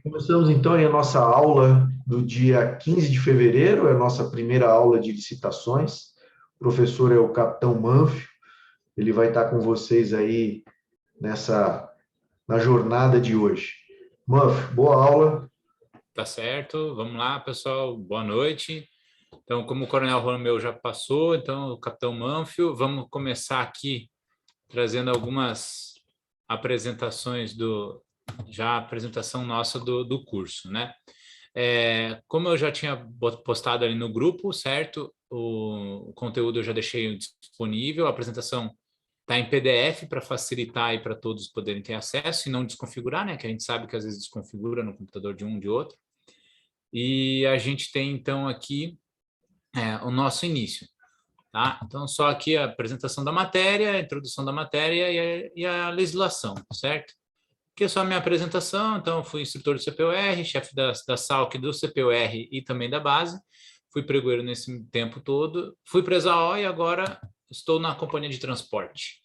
Começamos então aí a nossa aula do dia 15 de fevereiro, é a nossa primeira aula de licitações. O professor é o Capitão Manfio, ele vai estar com vocês aí na jornada de hoje. Manfio, boa aula. Tá certo, vamos lá, pessoal, boa noite. Então, como o Coronel Romeu já passou, então, o Capitão Manfio, vamos começar aqui trazendo algumas apresentações já a apresentação nossa do curso, né? Como eu já tinha postado ali no grupo, certo? O conteúdo eu já deixei disponível, a apresentação está em PDF para facilitar aí para todos poderem ter acesso e não desconfigurar, né? Que a gente sabe que às vezes desconfigura no computador de um de outro. E a gente tem, então, aqui o nosso início. Tá? Então, só aqui a apresentação da matéria, a introdução da matéria e a legislação, certo? Aqui é só a minha apresentação. Então, eu fui instrutor do CPUR, chefe da SALC do CPUR e também da base. Fui pregoeiro nesse tempo todo. Fui para a ESAO e agora estou na companhia de transporte,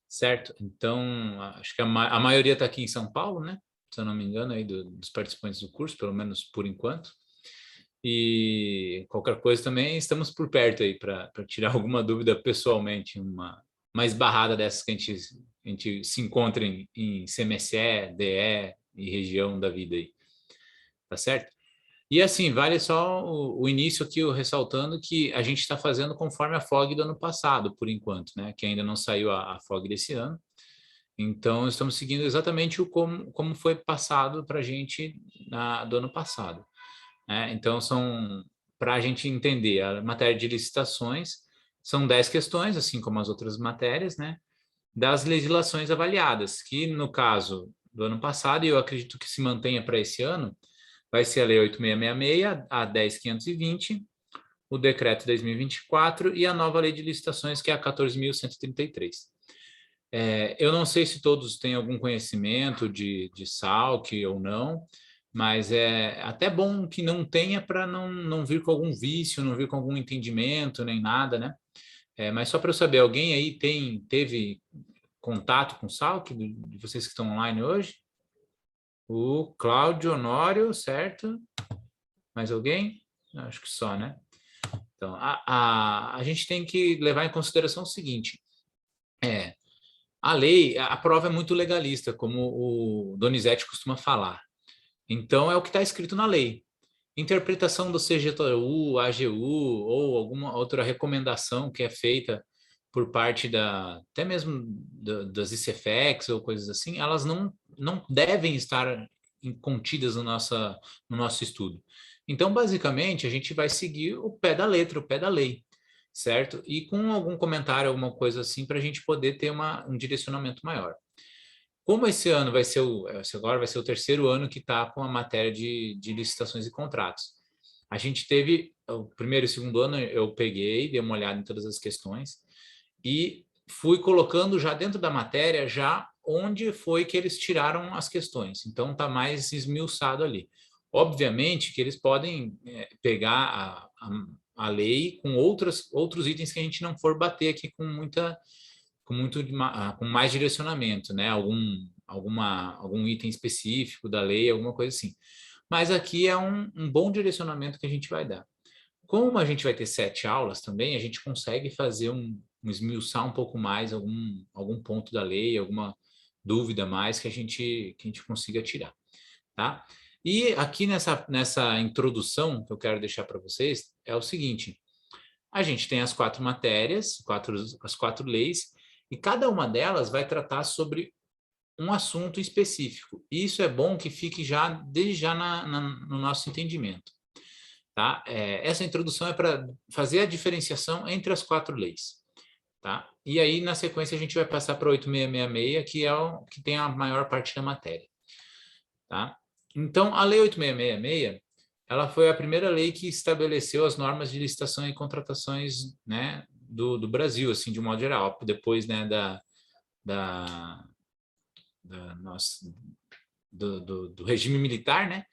certo? Então, acho que a maioria está aqui em São Paulo, né? Se eu não me engano, aí dos participantes do curso, pelo menos por enquanto. E qualquer coisa também estamos por perto aí para tirar alguma dúvida pessoalmente, uma esbarrada dessas que a gente se encontra em CMSE, DE e região da vida aí, tá certo? E assim, vale só o início aqui, ressaltando que a gente está fazendo conforme a FOG do ano passado, por enquanto, né? Que ainda não saiu a FOG desse ano. Então, estamos seguindo exatamente como foi passado para a gente do ano passado, né? Então, para a gente entender, a matéria de licitações são 10 questões, assim como as outras matérias, né? Das legislações avaliadas, que no caso do ano passado, e eu acredito que se mantenha para esse ano, vai ser a Lei 8666, a 10.520, o Decreto 2024 e a nova Lei de Licitações, que é a 14.133. Eu não sei se todos têm algum conhecimento de SALC ou não, mas é até bom que não tenha para não vir com algum vício, não vir com algum entendimento, nem nada, né? Mas só para eu saber, alguém aí teve contato com SALC, de vocês que estão online hoje? O Cláudio Honório, certo? Mais alguém? Acho que só, né? Então, a gente tem que levar em consideração o seguinte, a lei, a prova é muito legalista, como o Donizete costuma falar. Então, é o que está escrito na lei. Interpretação do CGTU, AGU ou alguma outra recomendação que é feita por parte até mesmo das ICFEX ou coisas assim, elas não devem estar contidas no nosso estudo. Então, basicamente, a gente vai seguir o pé da letra, o pé da lei, certo? E com algum comentário, alguma coisa assim, para a gente poder ter um direcionamento maior. Como esse ano agora vai ser o terceiro ano que está com a matéria de licitações e contratos. A gente teve o primeiro e o segundo ano, eu peguei, dei uma olhada em todas as questões e fui colocando já dentro da matéria já onde foi que eles tiraram as questões. Então está mais esmiuçado ali. Obviamente que eles podem pegar a lei com outros itens que a gente não for bater aqui com mais direcionamento, né? Algum item específico da lei, alguma coisa assim. Mas aqui é um bom direcionamento que a gente vai dar. Como a gente vai ter 7 aulas também, a gente consegue fazer esmiuçar um pouco mais algum ponto da lei, alguma dúvida a mais que a gente consiga tirar, tá? E aqui nessa introdução que eu quero deixar para vocês é o seguinte: a gente tem as 4 matérias, as 4 leis, e cada uma delas vai tratar sobre um assunto específico. E isso é bom que fique desde já no nosso entendimento. Tá? Essa introdução é para fazer a diferenciação entre as 4 leis. Tá? E aí, na sequência, a gente vai passar para 8666, que é o que tem a maior parte da matéria. Tá? Então, a Lei 8666, ela foi a primeira lei que estabeleceu as normas de licitação e contratações, né, do Brasil, assim, de um modo geral, depois, né, da, nossa, do regime militar, né,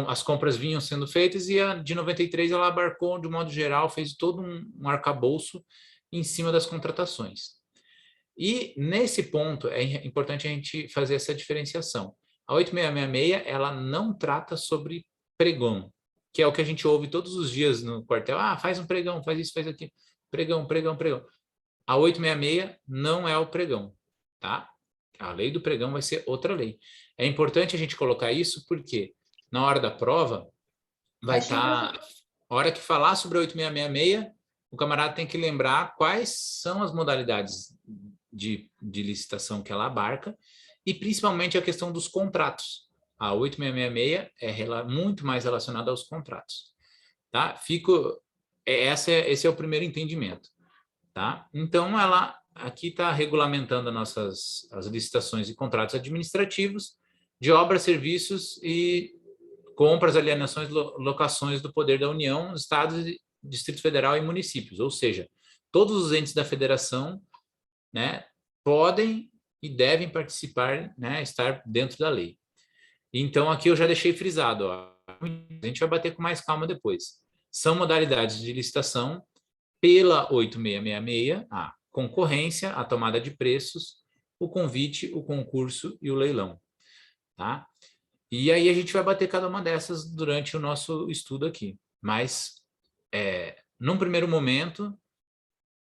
as compras vinham sendo feitas e a de 93 ela abarcou, de um modo geral, fez todo um arcabouço em cima das contratações. E nesse ponto é importante a gente fazer essa diferenciação. A 8666, ela não trata sobre pregão, que é o que a gente ouve todos os dias no quartel. Ah, faz um pregão, faz isso, faz aquilo. Pregão, pregão, pregão. A 866 não é o pregão, tá? A lei do pregão vai ser outra lei. É importante a gente colocar isso porque na hora da prova vai estar... A hora que falar sobre a 8666, o camarada tem que lembrar quais são as modalidades de licitação que ela abarca e principalmente a questão dos contratos. A 8666 é muito mais relacionada aos contratos, tá? Esse é o primeiro entendimento, tá? Então, ela aqui está regulamentando as licitações e contratos administrativos de obras, serviços e compras, alienações, locações do poder da União, Estados, Distrito Federal e municípios, ou seja, todos os entes da federação, né, podem e devem participar, né, estar dentro da lei. Então, aqui eu já deixei frisado, ó, a gente vai bater com mais calma depois. São modalidades de licitação pela 8666, a concorrência, a tomada de preços, o convite, o concurso e o leilão, tá? E aí a gente vai bater cada uma dessas durante o nosso estudo aqui. Mas, num primeiro momento,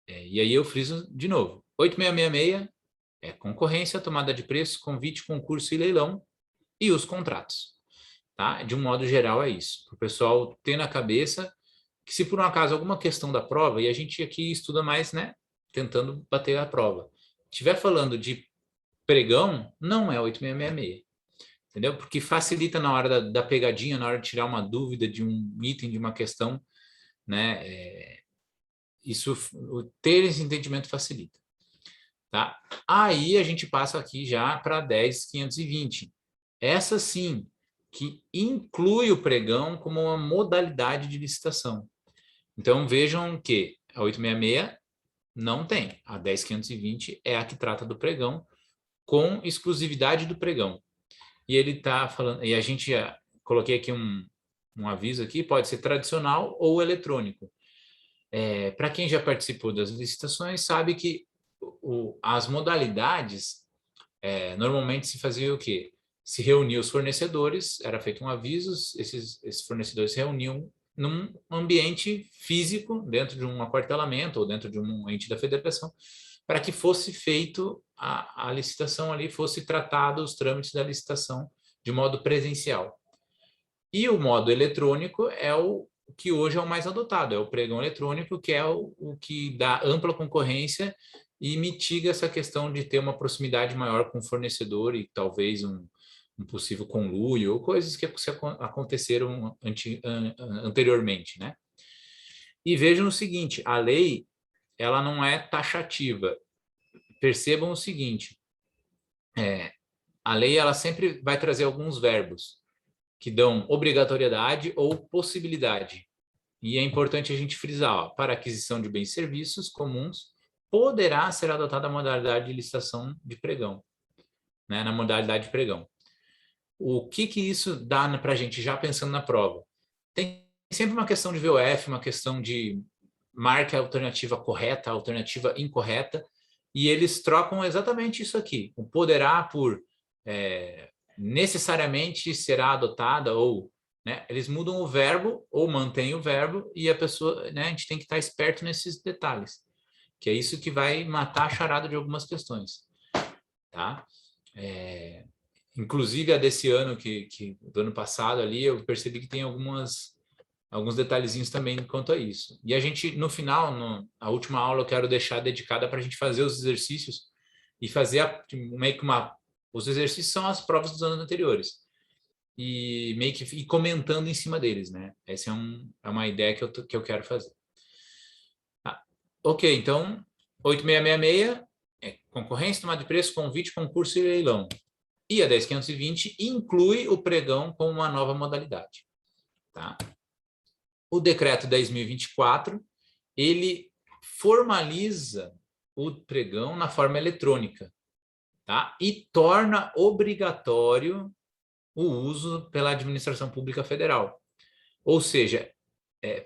e aí eu friso de novo, 8666 é concorrência, tomada de preço, convite, concurso e leilão e os contratos. Tá? De um modo geral é isso. Para o pessoal ter na cabeça que se por um acaso alguma questão da prova, e a gente aqui estuda mais, né, tentando bater a prova, estiver falando de pregão, não é 8666. Entendeu? Porque facilita na hora da pegadinha, na hora de tirar uma dúvida de um item, de uma questão, né? Ter esse entendimento facilita, tá? Aí a gente passa aqui já para 10.520. Essa sim, que inclui o pregão como uma modalidade de licitação. Então vejam que a 866 não tem. A 10.520 é a que trata do pregão com exclusividade do pregão. E ele está falando, e a gente coloquei aqui um aviso aqui, pode ser tradicional ou eletrônico. Para quem já participou das licitações, sabe que as modalidades, normalmente se fazia o quê? Se reunia os fornecedores, era feito um aviso, esses fornecedores se reuniam num ambiente físico, dentro de um aquartelamento ou dentro de um ente da federação, para que fosse feito a licitação ali, fosse tratado os trâmites da licitação de modo presencial. E o modo eletrônico é o que hoje é o mais adotado, é o pregão eletrônico, que é o que dá ampla concorrência e mitiga essa questão de ter uma proximidade maior com o fornecedor e talvez um possível conluio ou coisas que aconteceram anteriormente, né? E vejam o seguinte, a lei, ela não é taxativa. Percebam o seguinte, a lei ela sempre vai trazer alguns verbos que dão obrigatoriedade ou possibilidade. E é importante a gente frisar, ó, para aquisição de bens e serviços comuns, poderá ser adotada a modalidade de licitação de pregão, né, na modalidade de pregão. O que isso dá para a gente, já pensando na prova? Tem sempre uma questão de VOF, uma questão de marque a alternativa correta, a alternativa incorreta, e eles trocam exatamente isso aqui. O poderá por necessariamente será adotada, ou, né, eles mudam o verbo ou mantêm o verbo, e a pessoa, né, a gente tem que estar esperto nesses detalhes, que é isso que vai matar a charada de algumas questões, tá? Inclusive a desse ano, do ano passado ali, eu percebi que tem alguns detalhezinhos também quanto a isso. E a gente, no final, a última aula eu quero deixar dedicada para a gente fazer os exercícios e fazer meio que os exercícios são as provas dos anos anteriores. E meio que ir comentando em cima deles, né? Essa é uma ideia que eu quero fazer. Ok, então, 8666 é concorrência, tomada de preço, convite, concurso e leilão. E a 10.520 inclui o pregão como uma nova modalidade, tá? O decreto 10.024, ele formaliza o pregão na forma eletrônica, tá? E torna obrigatório o uso pela administração pública federal. Ou seja,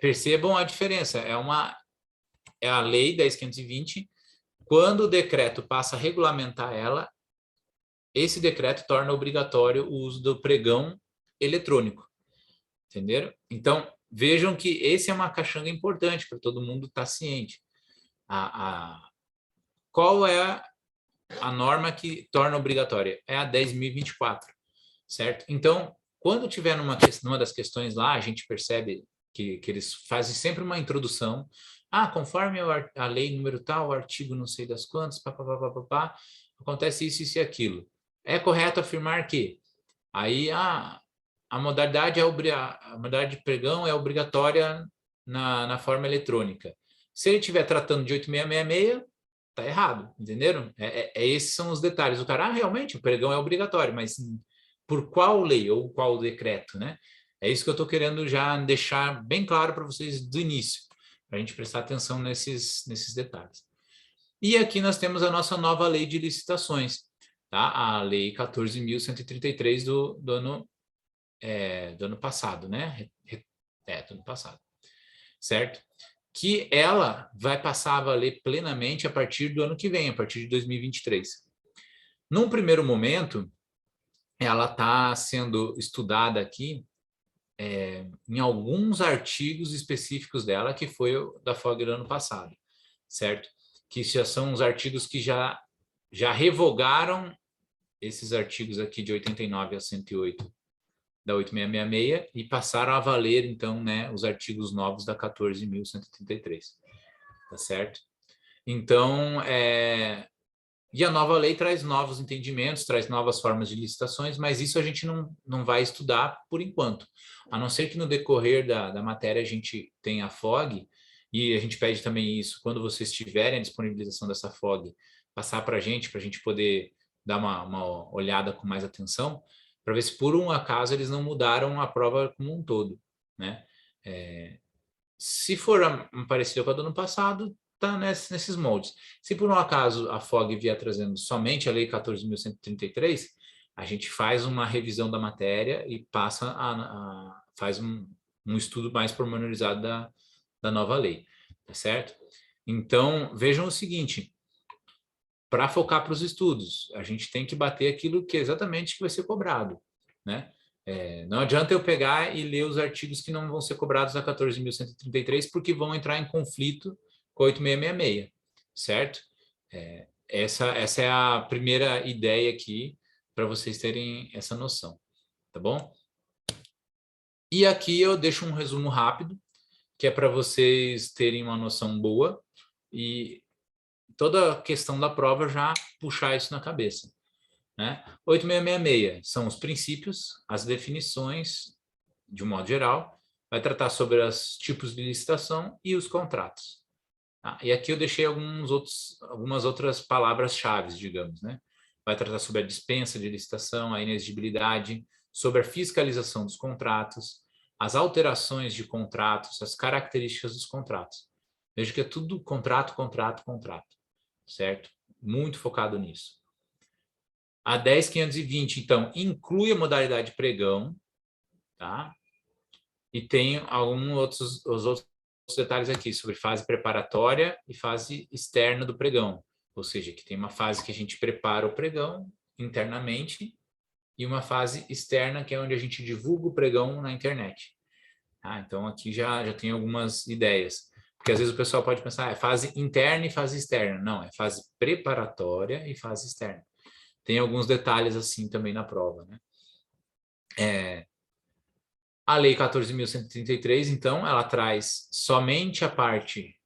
percebam a diferença, é a lei 10.520, quando o decreto passa a regulamentar ela, esse decreto torna obrigatório o uso do pregão eletrônico. Entenderam? Então, vejam que esse é uma caixanga importante para todo mundo estar ciente. Qual é a norma que torna obrigatória? É a 10.024, certo? Então, quando tiver numa das questões lá, a gente percebe que eles fazem sempre uma introdução. Conforme a lei número tal, o artigo não sei das quantas, acontece isso e aquilo. É correto afirmar que aí a modalidade a modalidade de pregão é obrigatória na forma eletrônica. Se ele estiver tratando de 8666, tá errado, entenderam? Esses são os detalhes. O cara, realmente, o pregão é obrigatório, mas por qual lei ou qual decreto, né? É isso que eu estou querendo já deixar bem claro para vocês do início, para a gente prestar atenção nesses detalhes. E aqui nós temos a nossa nova lei de licitações, tá? A lei 14.133 do ano passado, né? Do ano passado, certo? Que ela vai passar a valer plenamente a partir do ano que vem, a partir de 2023. Num primeiro momento, ela está sendo estudada aqui em alguns artigos específicos dela, que foi da FOG do ano passado, certo? Que já são os artigos que já revogaram esses artigos aqui de 89 a 108 da 8666 e passaram a valer, então, né, os artigos novos da 14.133, tá certo? Então, e a nova lei traz novos entendimentos, traz novas formas de licitações, mas isso a gente não vai estudar por enquanto. A não ser que no decorrer da matéria a gente tenha a FOG, e a gente pede também isso, quando vocês tiverem a disponibilização dessa FOG, passar para a gente poder dar uma olhada com mais atenção, para ver se por um acaso eles não mudaram a prova como um todo, né? Se for parecida com a do ano passado, está nesses moldes. Se por um acaso a FOG vier trazendo somente a Lei 14.133, a gente faz uma revisão da matéria e faz um estudo mais pormenorizado da nova lei, tá certo? Então, vejam o seguinte, para focar para os estudos, a gente tem que bater aquilo que exatamente vai ser cobrado, né? Não adianta eu pegar e ler os artigos que não vão ser cobrados na 14.133 porque vão entrar em conflito com 8666, certo? Essa é a primeira ideia aqui para vocês terem essa noção, tá bom? E aqui eu deixo um resumo rápido, que é para vocês terem uma noção boa e toda a questão da prova já puxar isso na cabeça, né? 8666 são os princípios, as definições, de um modo geral, vai tratar sobre os tipos de licitação e os contratos. Tá? E aqui eu deixei algumas outras palavras-chave, digamos, né? Vai tratar sobre a dispensa de licitação, a inexigibilidade, sobre a fiscalização dos contratos, as alterações de contratos, as características dos contratos. Veja que é tudo contrato, certo? Muito focado nisso. A 10.520, então, inclui a modalidade pregão, tá? E tem os outros detalhes aqui sobre fase preparatória e fase externa do pregão. Ou seja, que tem uma fase que a gente prepara o pregão internamente e uma fase externa, que é onde a gente divulga o pregão na internet. Tá? Então, aqui já tem algumas ideias. Porque às vezes o pessoal pode pensar, é fase interna e fase externa. Não, é fase preparatória e fase externa. Tem alguns detalhes assim também na prova, né? A Lei 14.133, então, ela traz somente a parte,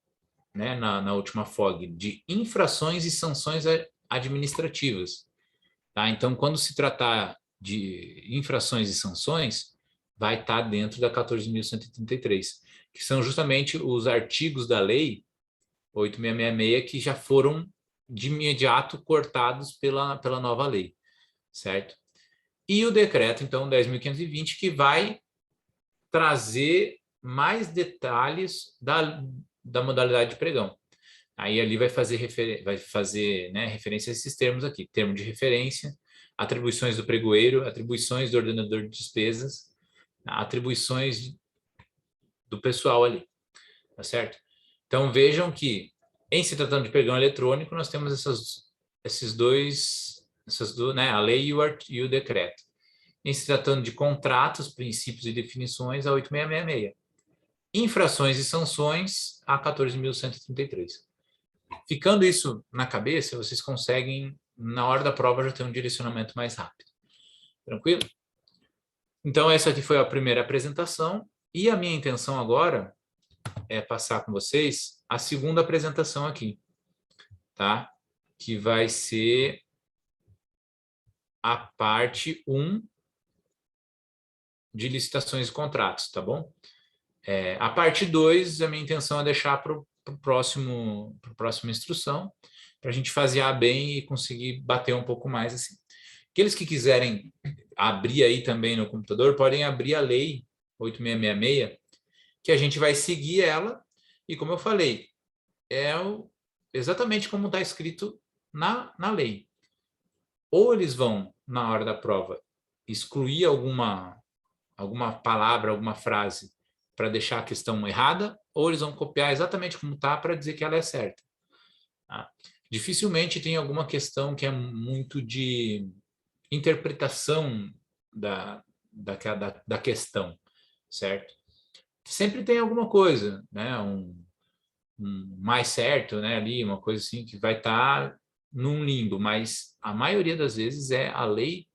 né, na última FOG, de infrações e sanções administrativas. Tá? Então, quando se tratar de infrações e sanções, vai estar dentro da 14.133, que são justamente os artigos da lei 8.666 que já foram de imediato cortados pela nova lei, certo? E o decreto, então, 10.520, que vai trazer mais detalhes da modalidade de pregão. Aí ali vai fazer né, referência a esses termos aqui, termo de referência, atribuições do pregoeiro, atribuições do ordenador de despesas, atribuições do pessoal ali, tá certo? Então vejam que, em se tratando de pregão eletrônico, nós temos essas né, a lei e o decreto. Em se tratando de contratos, princípios e definições, a 8666. Infrações e sanções, a 14.133. Ficando isso na cabeça, vocês conseguem, na hora da prova, já ter um direcionamento mais rápido. Tranquilo? Então, essa aqui foi a primeira apresentação. E a minha intenção agora é passar com vocês a segunda apresentação aqui, tá? Que vai ser a parte 1 de licitações e contratos, tá bom? A parte 2, a minha intenção é deixar para a próxima instrução, para a gente fasear bem e conseguir bater um pouco mais assim. Aqueles que quiserem abrir aí também no computador, podem abrir a lei 8666, que a gente vai seguir ela, e como eu falei, exatamente como está escrito na lei. Ou eles vão, na hora da prova, excluir alguma palavra, alguma frase, para deixar a questão errada, ou eles vão copiar exatamente como está para dizer que ela é certa. Tá? Dificilmente tem alguma questão que é muito de interpretação da questão, certo? Sempre tem alguma coisa, né? Um mais certo, né? Ali, uma coisa assim que vai estar num limbo, mas a maioria das vezes é a lei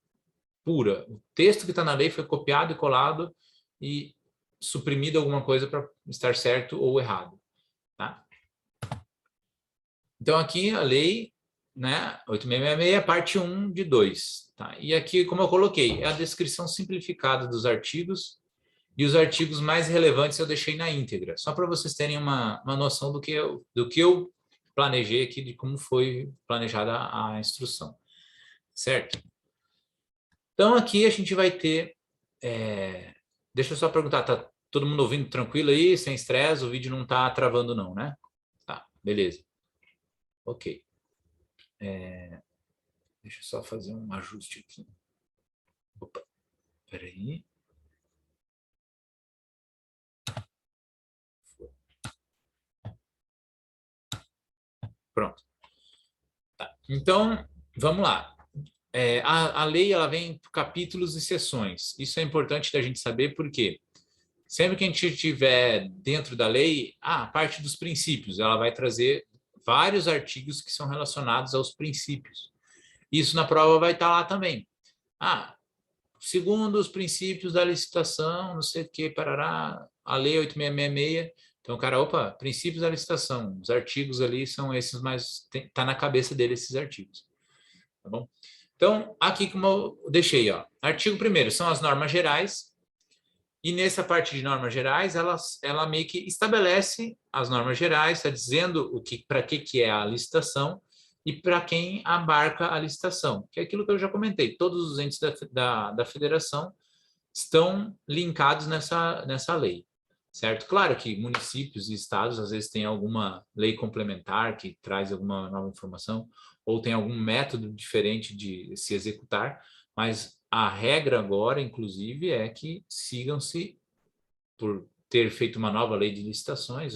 pura. O texto que está na lei foi copiado e colado e suprimido alguma coisa para estar certo ou errado. Tá? Então, aqui a lei, né, 8666, parte 1 de 2. Tá? E aqui, como eu coloquei, é a descrição simplificada dos artigos, e os artigos mais relevantes eu deixei na íntegra, só para vocês terem uma noção do que eu planejei aqui, de como foi planejada a instrução. Certo? Então, aqui a gente vai ter... deixa eu só perguntar, tá todo mundo ouvindo tranquilo aí, sem estresse? O vídeo não está travando não, né? Tá, beleza. Ok. Deixa eu só fazer um ajuste aqui. Opa, peraí. Pronto. Tá. Então, vamos lá. A lei ela vem por capítulos e seções. Isso é importante da gente saber porque sempre que a gente estiver dentro da lei, a parte dos princípios, ela vai trazer vários artigos que são relacionados aos princípios. Isso na prova vai estar lá também. Segundo os princípios da licitação, não sei o que, parará, a lei 8666. Então, cara, opa, princípios da licitação, os artigos ali são esses, mas está na cabeça dele esses artigos. Tá bom? Então, aqui como eu deixei, ó, artigo 1º são as normas gerais, e nessa parte de normas gerais, ela meio que estabelece as normas gerais, está dizendo para que é a licitação e para quem abarca a licitação, que é aquilo que eu já comentei, todos os entes da federação estão linkados nessa lei, certo? Claro que municípios e estados às vezes têm alguma lei complementar que traz alguma nova informação, ou tem algum método diferente de se executar, mas a regra agora, inclusive, é que sigam-se, por ter feito uma nova lei de licitações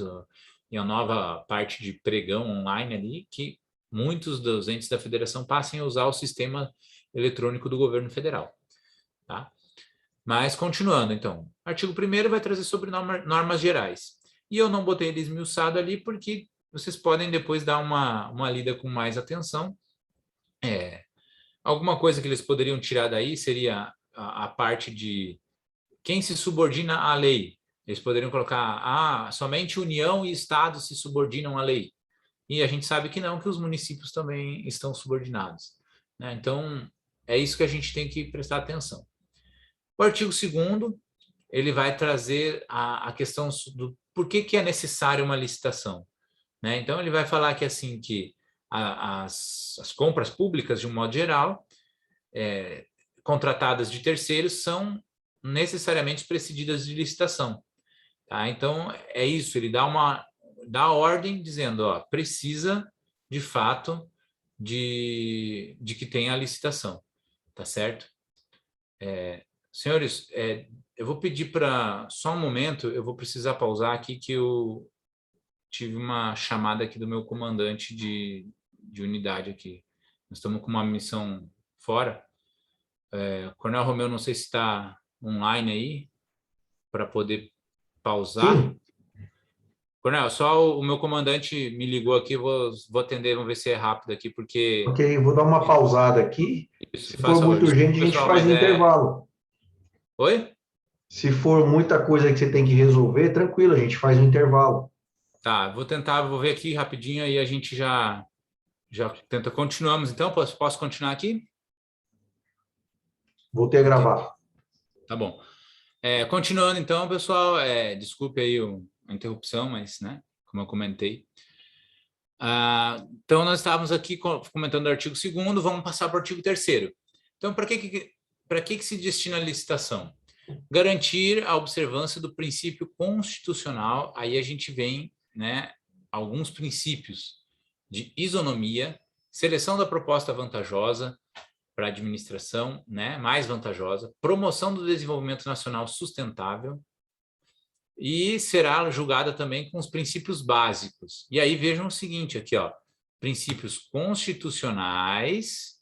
e a nova parte de pregão online ali, que muitos dos entes da federação passem a usar o sistema eletrônico do governo federal. Tá? Mas, continuando, então, artigo 1º vai trazer sobre normas gerais. E eu não botei ele esmiuçado ali porque vocês podem depois dar uma lida com mais atenção. Alguma coisa que eles poderiam tirar daí seria a parte de quem se subordina à lei. Eles poderiam colocar, somente União e Estado se subordinam à lei. E a gente sabe que não, que os municípios também estão subordinados. Né? Então, é isso que a gente tem que prestar atenção. O artigo 2º, ele vai trazer a questão do por que é necessária uma licitação. Né? Então, ele vai falar que, assim, que as compras públicas, de um modo geral, contratadas de terceiros, são necessariamente precedidas de licitação. Tá? Então, é isso, ele dá ordem dizendo, ó, precisa, de fato, de que tenha a licitação. Tá certo? Senhores, eu vou pedir para... Só um momento, eu vou precisar pausar aqui, que eu tive uma chamada aqui do meu comandante de unidade aqui. Nós estamos com uma missão fora. Coronel Romeu, não sei se está online aí, para poder pausar. Sim. Coronel, só o meu comandante me ligou aqui, vou atender, vamos ver se é rápido aqui, porque... Ok, vou dar uma pausada aqui. Isso, Se for faz favor, muito desculpa, urgente, a gente pessoal, faz mas um intervalo. Oi? Se for muita coisa que você tem que resolver, tranquilo, a gente faz um intervalo. Tá, vou tentar, vou ver aqui rapidinho, aí a gente já tenta. Continuamos, então? Posso continuar aqui? Voltei a Ok, gravar. tá bom. Continuando, então, pessoal, desculpe aí a interrupção, mas, né, como eu comentei. Então, nós estávamos aqui comentando o artigo 2º, vamos passar para o artigo 3º. Então, para que se destina a licitação? Garantir a observância do princípio constitucional, aí a gente vem, né, alguns princípios de isonomia, seleção da proposta vantajosa para a administração, né, mais vantajosa, promoção do desenvolvimento nacional sustentável, e será julgada também com os princípios básicos. E aí vejam o seguinte aqui, ó, princípios constitucionais,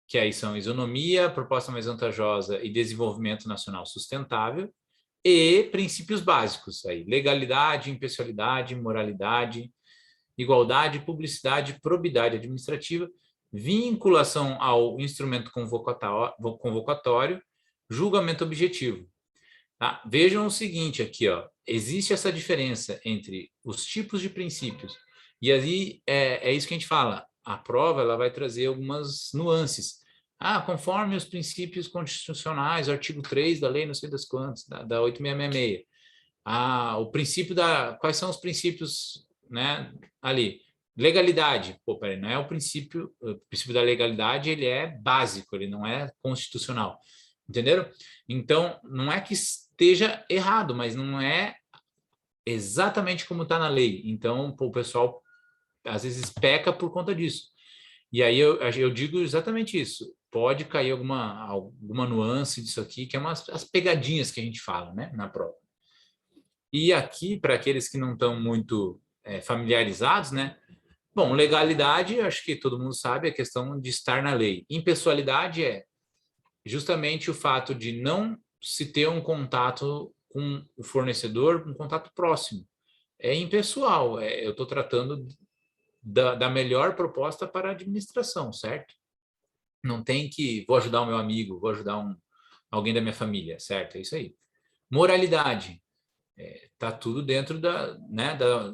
que aí são isonomia, proposta mais vantajosa e desenvolvimento nacional sustentável, e princípios básicos, aí, legalidade, impessoalidade, moralidade, igualdade, publicidade, probidade administrativa, vinculação ao instrumento convocatório, julgamento objetivo. Tá? Vejam o seguinte aqui, ó, existe essa diferença entre os tipos de princípios, e aí é isso que a gente fala, a prova ela vai trazer algumas nuances. Conforme os princípios constitucionais, artigo 3 da lei, não sei das quantas, da 8666. O princípio quais são os princípios, né, ali? Legalidade. Pô, peraí, não é o princípio da legalidade, ele é básico, ele não é constitucional. Entenderam? Então, não é que esteja errado, mas não é exatamente como está na lei. Então, o pessoal, às vezes, peca por conta disso. E aí eu digo exatamente isso. Pode cair alguma nuance disso aqui, que é as pegadinhas que a gente fala, né, na prova. E aqui, para aqueles que não estão muito familiarizados, né? Bom, legalidade, acho que todo mundo sabe, é a questão de estar na lei. Impessoalidade é justamente o fato de não se ter um contato com o fornecedor, um contato próximo. É impessoal, eu estou tratando da melhor proposta para a administração, certo? Não tem que, vou ajudar o meu amigo, vou ajudar alguém da minha família, certo? É isso aí. Moralidade. Tá tudo dentro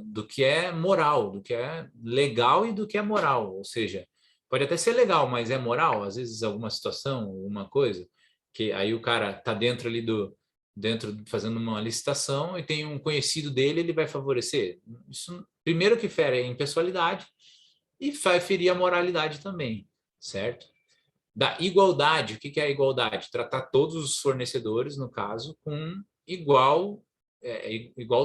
do que é moral, do que é legal e do que é moral. Ou seja, pode até ser legal, mas é moral, às vezes alguma situação, alguma coisa, que aí o cara tá dentro ali fazendo uma licitação e tem um conhecido dele, ele vai favorecer. Isso, primeiro que fere a impessoalidade e vai ferir a moralidade também, certo? Da igualdade, o que é a igualdade? Tratar todos os fornecedores, no caso, com igual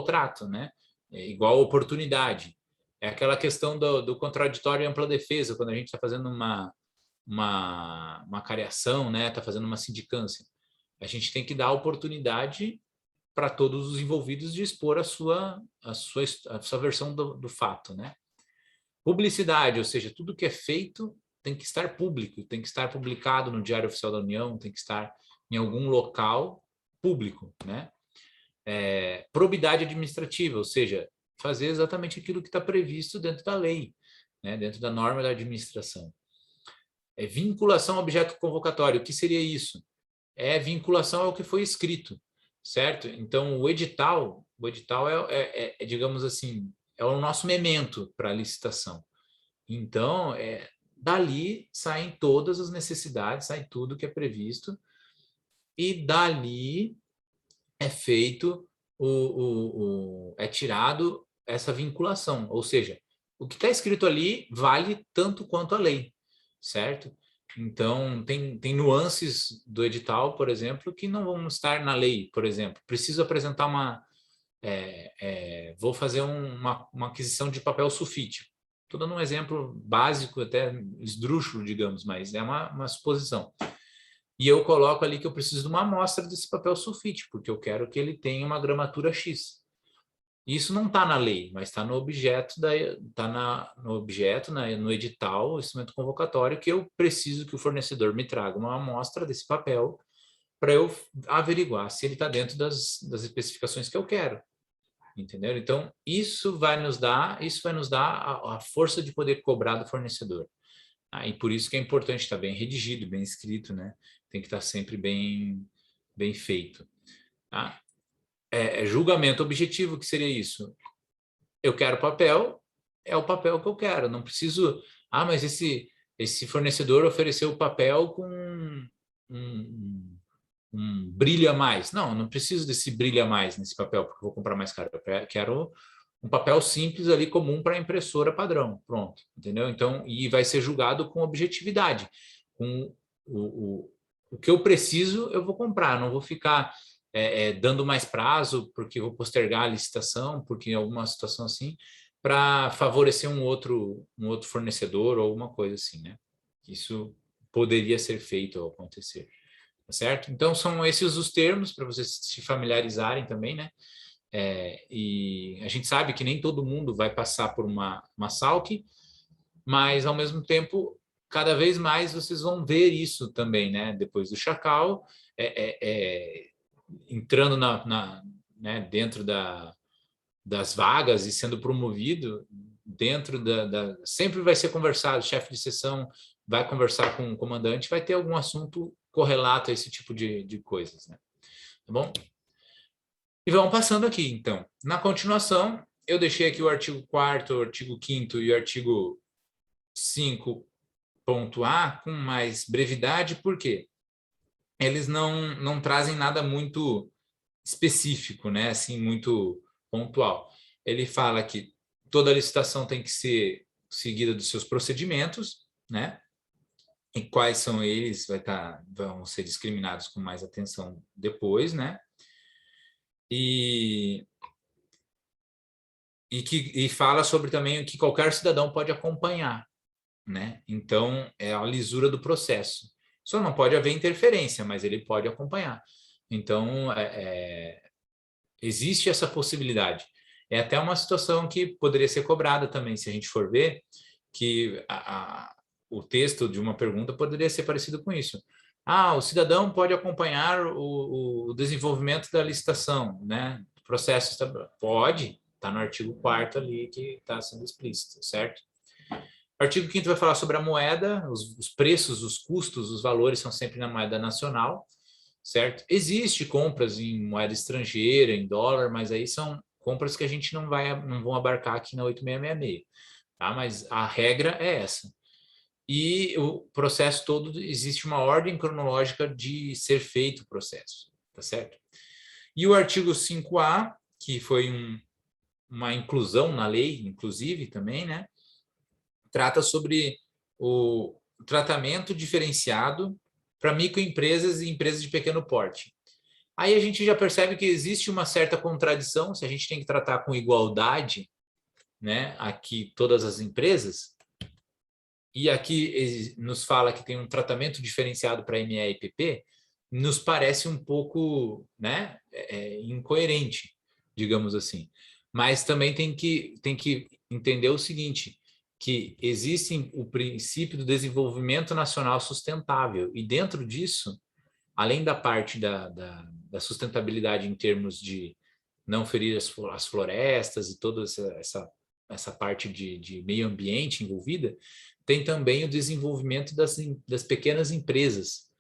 trato, né? Igual oportunidade. É aquela questão do contraditório e ampla defesa, quando a gente está fazendo uma cariação, né? Está fazendo uma sindicância. A gente tem que dar oportunidade para todos os envolvidos de expor a sua versão do fato, né? Publicidade, ou seja, tudo que é feito tem que estar público, tem que estar publicado no Diário Oficial da União, tem que estar em algum local público, né? Probidade administrativa, ou seja, fazer exatamente aquilo que está previsto dentro da lei, né? Dentro da norma da administração. Vinculação ao objeto convocatório, o que seria isso? Vinculação ao que foi escrito, certo? Então, o edital digamos assim, é o nosso memento para a licitação. Então, dali saem todas as necessidades, sai tudo que é previsto, e dali é feito, é tirado essa vinculação, ou seja, o que está escrito ali vale tanto quanto a lei, certo? Então, tem nuances do edital, por exemplo, que não vão estar na lei, por exemplo. Preciso apresentar vou fazer uma aquisição de papel sulfite. Estou dando um exemplo básico, até esdrúxulo, digamos, mas é uma suposição. E eu coloco ali que eu preciso de uma amostra desse papel sulfite, porque eu quero que ele tenha uma gramatura X. Isso não está na lei, mas está no objeto, no edital, o instrumento convocatório, que eu preciso que o fornecedor me traga uma amostra desse papel para eu averiguar se ele está dentro das especificações que eu quero. Entendeu? Então, isso vai nos dar a força de poder cobrar do fornecedor. E por isso que é importante estar bem redigido, bem escrito, né? Tem que estar sempre bem feito. Tá? Julgamento objetivo, que seria isso? Eu quero papel, é o papel que eu quero. Não preciso... mas esse fornecedor ofereceu o papel com um brilho a mais. Não preciso desse brilho a mais nesse papel, porque eu vou comprar mais caro. Eu quero um papel simples ali, comum para a impressora padrão. Pronto, entendeu? Então, e vai ser julgado com objetividade. Com o que eu preciso, eu vou comprar. Não vou ficar dando mais prazo, porque vou postergar a licitação, porque em alguma situação assim, para favorecer um outro fornecedor ou alguma coisa assim, né? Isso poderia ser feito ou acontecer. Tá certo? Então, são esses os termos para vocês se familiarizarem também, né? E a gente sabe que nem todo mundo vai passar por uma SALC, mas, ao mesmo tempo, cada vez mais vocês vão ver isso também, né? Depois do Chacal, entrando né, dentro das vagas e sendo promovido, dentro sempre vai ser conversado, o chefe de seção vai conversar com o comandante, vai ter algum assunto correlato a esse tipo de coisas, né? Tá bom? E vamos passando aqui, então. Na continuação, eu deixei aqui o artigo 4º, o artigo 5º e o artigo 5.A com mais brevidade, por quê? Eles não trazem nada muito específico, né? Assim, muito pontual. Ele fala que toda licitação tem que ser seguida dos seus procedimentos, né? E quais são eles vão ser discriminados com mais atenção depois, né? E fala sobre também o que qualquer cidadão pode acompanhar, né? Então, é a lisura do processo. Só não pode haver interferência, mas ele pode acompanhar. Então, existe essa possibilidade. É até uma situação que poderia ser cobrada também, se a gente for ver, que o texto de uma pergunta poderia ser parecido com isso. O cidadão pode acompanhar o desenvolvimento da licitação, né? O processo pode, está no artigo 4º ali que está sendo explícito, certo? O artigo 5º vai falar sobre a moeda, os preços, os custos, os valores são sempre na moeda nacional, certo? Existe compras em moeda estrangeira, em dólar, mas aí são compras que a gente não vão abarcar aqui na 8666, tá? Mas a regra é essa. E o processo todo, existe uma ordem cronológica de ser feito o processo, tá certo? E o artigo 5A, que foi uma inclusão na lei, inclusive, também, né? Trata sobre o tratamento diferenciado para microempresas e empresas de pequeno porte. Aí a gente já percebe que existe uma certa contradição, se a gente tem que tratar com igualdade, né, aqui todas as empresas, e aqui nos fala que tem um tratamento diferenciado para ME e PP, nos parece um pouco, né, incoerente, digamos assim. Mas também tem que entender o seguinte, que existe o princípio do desenvolvimento nacional sustentável, e dentro disso, além da parte da sustentabilidade em termos de não ferir as florestas e toda essa parte de meio ambiente envolvida, tem também o desenvolvimento das pequenas empresas,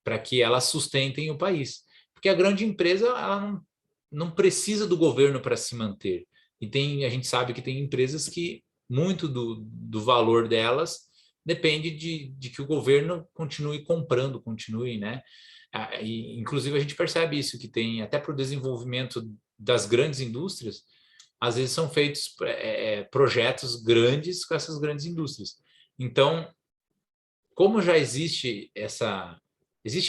para que elas sustentem o país. Porque a grande empresa ela não precisa do governo para se manter. E a gente sabe que tem empresas que muito do valor delas depende de que o governo continue comprando, né? Inclusive, a gente percebe isso, que tem até para o desenvolvimento das grandes indústrias, às vezes são feitos projetos grandes com essas grandes indústrias. Então, como já existe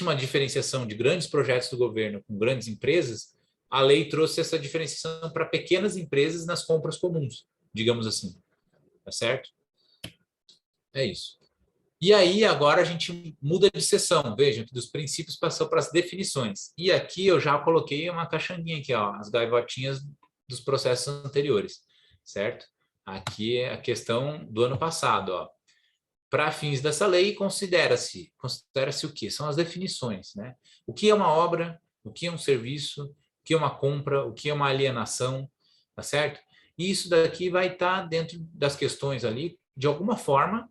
uma diferenciação de grandes projetos do governo com grandes empresas, a lei trouxe essa diferenciação para pequenas empresas nas compras comuns, digamos assim. Tá certo? É isso. E aí, agora a gente muda de seção. Vejam que dos princípios passou para as definições. E aqui eu já coloquei uma caixanguinha aqui, ó, as gaivotinhas dos processos anteriores, certo? Aqui é a questão do ano passado, ó. Para fins dessa lei, considera-se o quê? São as definições, né? O que é uma obra, o que é um serviço, o que é uma compra, o que é uma alienação, tá certo? E isso daqui vai estar dentro das questões ali, de alguma forma,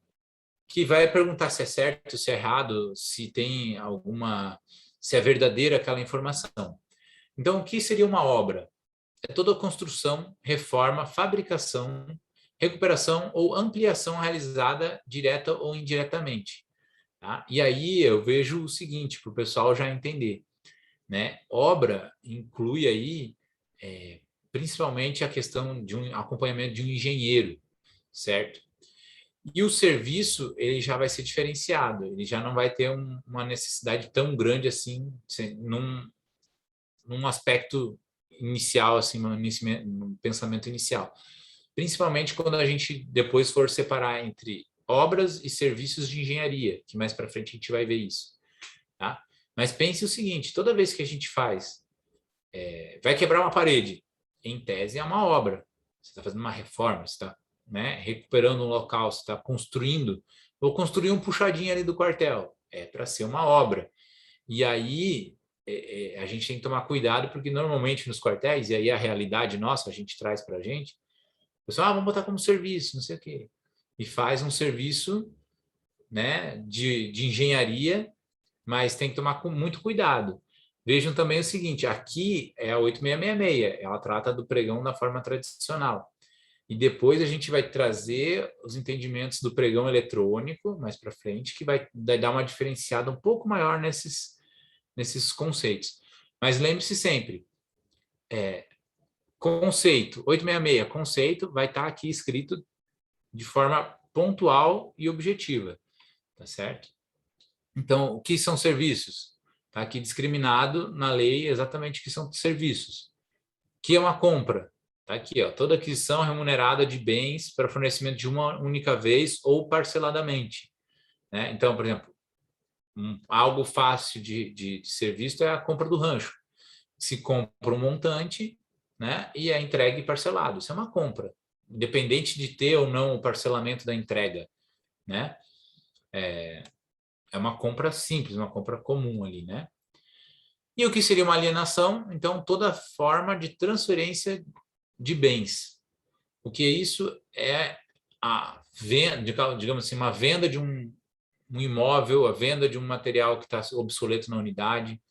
que vai perguntar se é certo, se é errado, se tem alguma, se é verdadeira aquela informação. Então, o que seria uma obra? É toda a construção, reforma, fabricação, recuperação ou ampliação realizada direta ou indiretamente. Tá? E aí eu vejo o seguinte, para o pessoal já entender, né? Obra inclui aí principalmente a questão de um acompanhamento de um engenheiro, certo? E o serviço ele já vai ser diferenciado, ele já não vai ter uma necessidade tão grande assim, num aspecto inicial, assim, num pensamento inicial. Principalmente quando a gente depois for separar entre obras e serviços de engenharia, que mais para frente a gente vai ver isso. Tá? Mas pense o seguinte, toda vez que a gente vai quebrar uma parede, em tese é uma obra. Você está fazendo uma reforma, você está, né, recuperando um local, você está construindo, ou construir um puxadinho ali do quartel. É para ser uma obra. E aí a gente tem que tomar cuidado, porque normalmente nos quartéis, e aí a realidade nossa, a gente traz para a gente, o pessoal, vamos botar como serviço, não sei o quê. E faz um serviço, né, de engenharia, mas tem que tomar muito cuidado. Vejam também o seguinte, aqui é a 8666, ela trata do pregão da forma tradicional. E depois a gente vai trazer os entendimentos do pregão eletrônico, mais para frente, que vai dar uma diferenciada um pouco maior nesses conceitos. Mas lembre-se sempre, conceito, 866, conceito vai estar aqui escrito de forma pontual e objetiva, tá certo? Então, o que são serviços? Está aqui discriminado na lei exatamente o que são serviços. O que é uma compra? Está aqui, ó, toda aquisição remunerada de bens para fornecimento de uma única vez ou parceladamente. Né? Então, por exemplo, algo fácil de ser visto é a compra do rancho. Se compra um montante, né, e é entregue parcelado. Isso é uma compra, independente de ter ou não o parcelamento da entrega. Né? É uma compra simples, uma compra comum ali, né? E o que seria uma alienação? Então, toda forma de transferência de bens. O que é isso? É a venda, digamos assim, uma venda de um imóvel, a venda de um material que está obsoleto na unidade.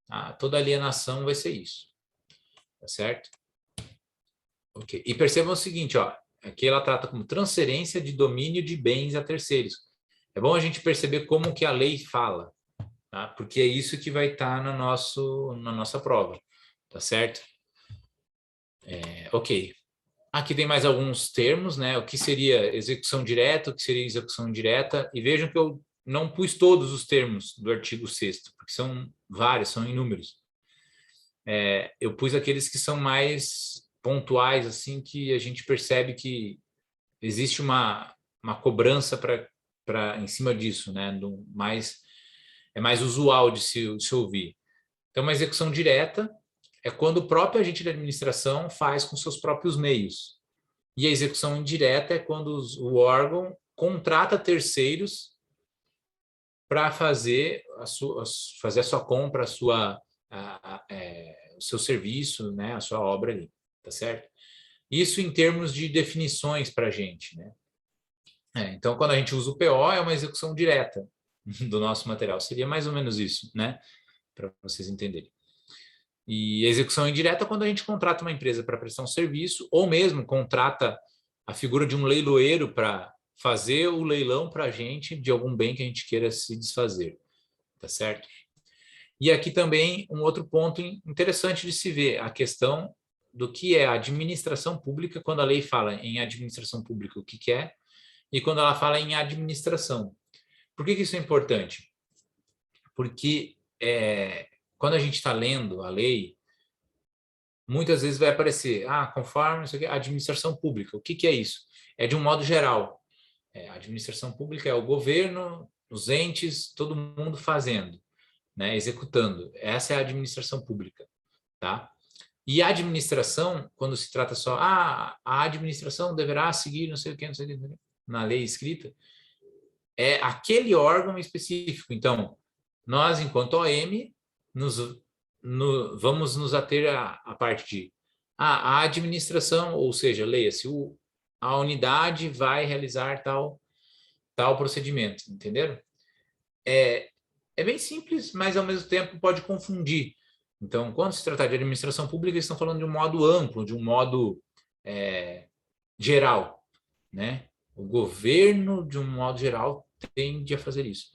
Tá? Toda alienação vai ser isso. Tá certo? Ok. E percebam o seguinte, ó, aqui ela trata como transferência de domínio de bens a terceiros. É bom a gente perceber como que a lei fala, tá? Porque é isso que vai estar na nossa prova, tá certo? Ok. Aqui tem mais alguns termos, né? O que seria execução direta, o que seria execução indireta, e vejam que eu não pus todos os termos do artigo 6º, porque são vários, são inúmeros. Eu pus aqueles que são mais pontuais, assim, que a gente percebe que existe uma cobrança em cima disso, né? É mais usual de se ouvir. Então, uma execução direta é quando o próprio agente de administração faz com seus próprios meios. E a execução indireta é quando o órgão contrata terceiros para fazer a sua compra, o seu serviço, né, a sua obra ali, tá certo? Isso em termos de definições para a gente, né? Então, quando a gente usa o PO, é uma execução direta do nosso material. Seria mais ou menos isso, né? Para vocês entenderem. E execução indireta é quando a gente contrata uma empresa para prestar um serviço, ou mesmo contrata a figura de um leiloeiro para fazer o leilão para a gente de algum bem que a gente queira se desfazer, tá certo? E aqui também um outro ponto interessante de se ver, a questão do que é a administração pública, quando a lei fala em administração pública, o que é, e quando ela fala em administração. Por que isso é importante? Porque quando a gente está lendo a lei, muitas vezes vai aparecer, conforme isso aqui, administração pública. O que é isso? É de um modo geral. A administração pública é o governo, os entes, todo mundo fazendo, né, executando. Essa é a administração pública, tá? E a administração, quando se trata só, a administração deverá seguir não sei o que, não sei o que, na lei escrita, é aquele órgão específico. Então, nós, enquanto OM, vamos nos ater à parte de a administração, ou seja, leia-se, a unidade vai realizar tal procedimento, entenderam? É bem simples, mas ao mesmo tempo pode confundir. Então, quando se tratar de administração pública, eles estão falando de um modo amplo, de um modo geral, né? O governo, de um modo geral, tende a fazer isso.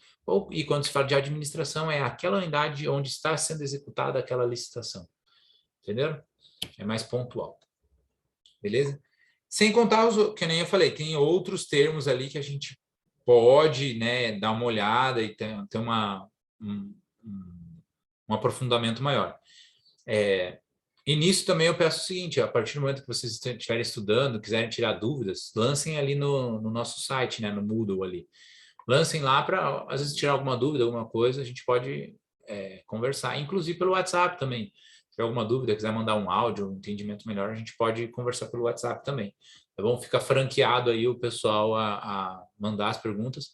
E quando se fala de administração, é aquela unidade onde está sendo executada aquela licitação. Entenderam? É mais pontual. Beleza? Sem contar, que nem eu falei, tem outros termos ali que a gente pode, né, dar uma olhada e ter um aprofundamento maior. E nisso também eu peço o seguinte, a partir do momento que vocês estiverem estudando, quiserem tirar dúvidas, lancem ali no nosso site, né, no Moodle ali. Lancem lá para, às vezes, tirar alguma dúvida, alguma coisa, a gente pode conversar, inclusive pelo WhatsApp também. Se tiver alguma dúvida, quiser mandar um áudio, um entendimento melhor, a gente pode conversar pelo WhatsApp também. Tá bom? Fica franqueado aí o pessoal a mandar as perguntas.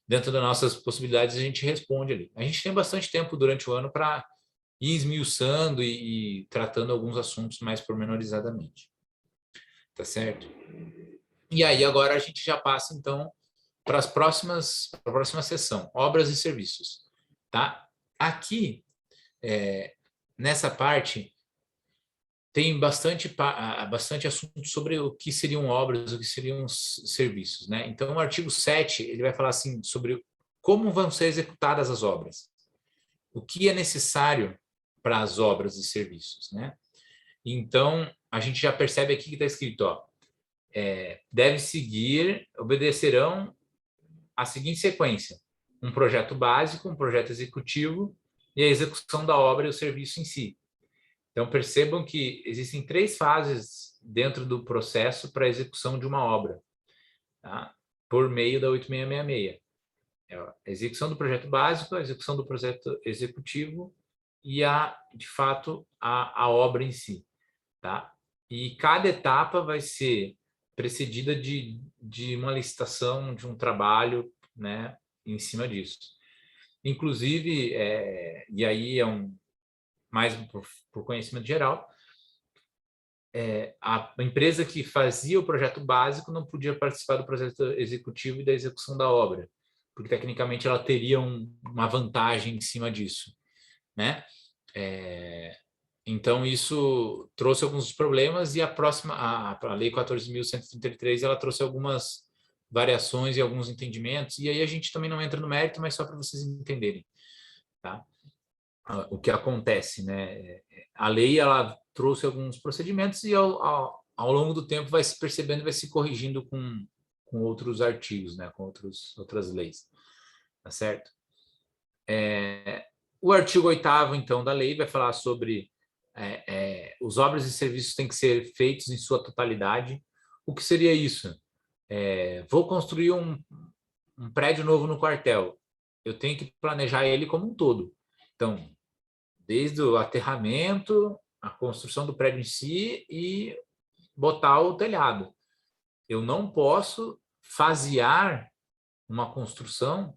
Dentro das nossas possibilidades, a gente responde ali. A gente tem bastante tempo durante o ano para ir esmiuçando e tratando alguns assuntos mais pormenorizadamente. Tá certo? E aí, agora a gente já passa, então, para a próxima sessão, obras e serviços. Tá? Aqui, nessa parte, tem bastante assunto sobre o que seriam obras, o que seriam serviços. Né? Então, o artigo 7, ele vai falar assim, sobre como vão ser executadas as obras. O que é necessário para as obras e serviços. Né? Então, a gente já percebe aqui que está escrito, ó, deve seguir, obedecerão a seguinte sequência: um projeto básico, um projeto executivo e a execução da obra e o serviço em si. Então, percebam que existem 3 fases dentro do processo para a execução de uma obra, tá? Por meio da 8666. A execução do projeto básico, a execução do projeto executivo e, de fato, a obra em si. Tá? E cada etapa vai ser precedida de uma licitação, de um trabalho, né, em cima disso. Inclusive, e aí mais por conhecimento geral, a empresa que fazia o projeto básico não podia participar do projeto executivo e da execução da obra, porque tecnicamente ela teria uma vantagem em cima disso, né? Então, isso trouxe alguns problemas e a Lei 14.133, ela trouxe algumas variações e alguns entendimentos, e aí a gente também não entra no mérito, mas só para vocês entenderem, tá? O que acontece, né? A lei, ela trouxe alguns procedimentos e ao longo do tempo vai se percebendo, vai se corrigindo com outros artigos, né? Com outras leis, tá certo? O artigo 8º, então, da lei vai falar sobre os obras e serviços têm que ser feitos em sua totalidade. O que seria isso? Vou construir um prédio novo no quartel. Eu tenho que planejar ele como um todo. Então, desde o aterramento, a construção do prédio em si e botar o telhado. Eu não posso fasear uma construção.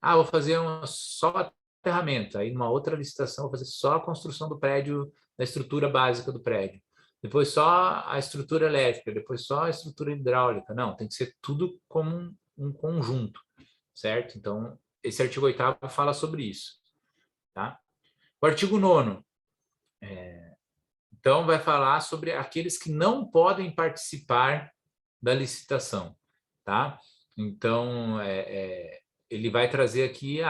Vou fazer só aterramento. Aí, numa outra licitação, vou fazer só a construção do prédio, da estrutura básica do prédio. Depois só a estrutura elétrica, depois só a estrutura hidráulica. Não, tem que ser tudo como um conjunto, certo? Então, esse artigo 8º fala sobre isso, tá? O artigo 9º, então, vai falar sobre aqueles que não podem participar da licitação, tá? Então, ele vai trazer aqui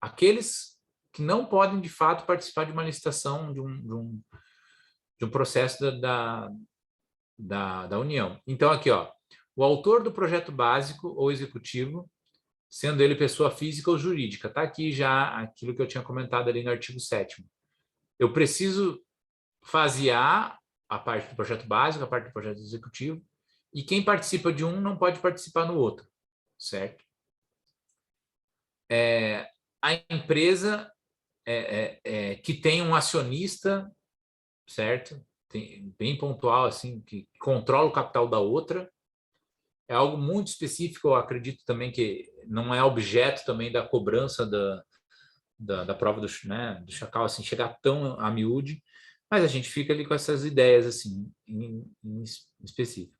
aqueles que não podem, de fato, participar de uma licitação, de um processo da União. Então, aqui, ó, o autor do projeto básico ou executivo, sendo ele pessoa física ou jurídica. Está aqui já aquilo que eu tinha comentado ali no artigo 7º. Eu preciso fasear a parte do projeto básico, a parte do projeto executivo, e quem participa de um não pode participar no outro, certo? A empresa que tem um acionista, certo? Bem pontual, assim, que controla o capital da outra. É algo muito específico, eu acredito também que não é objeto também da cobrança da prova né, do Chacal, assim, chegar tão a miúde, mas a gente fica ali com essas ideias, assim, em específico.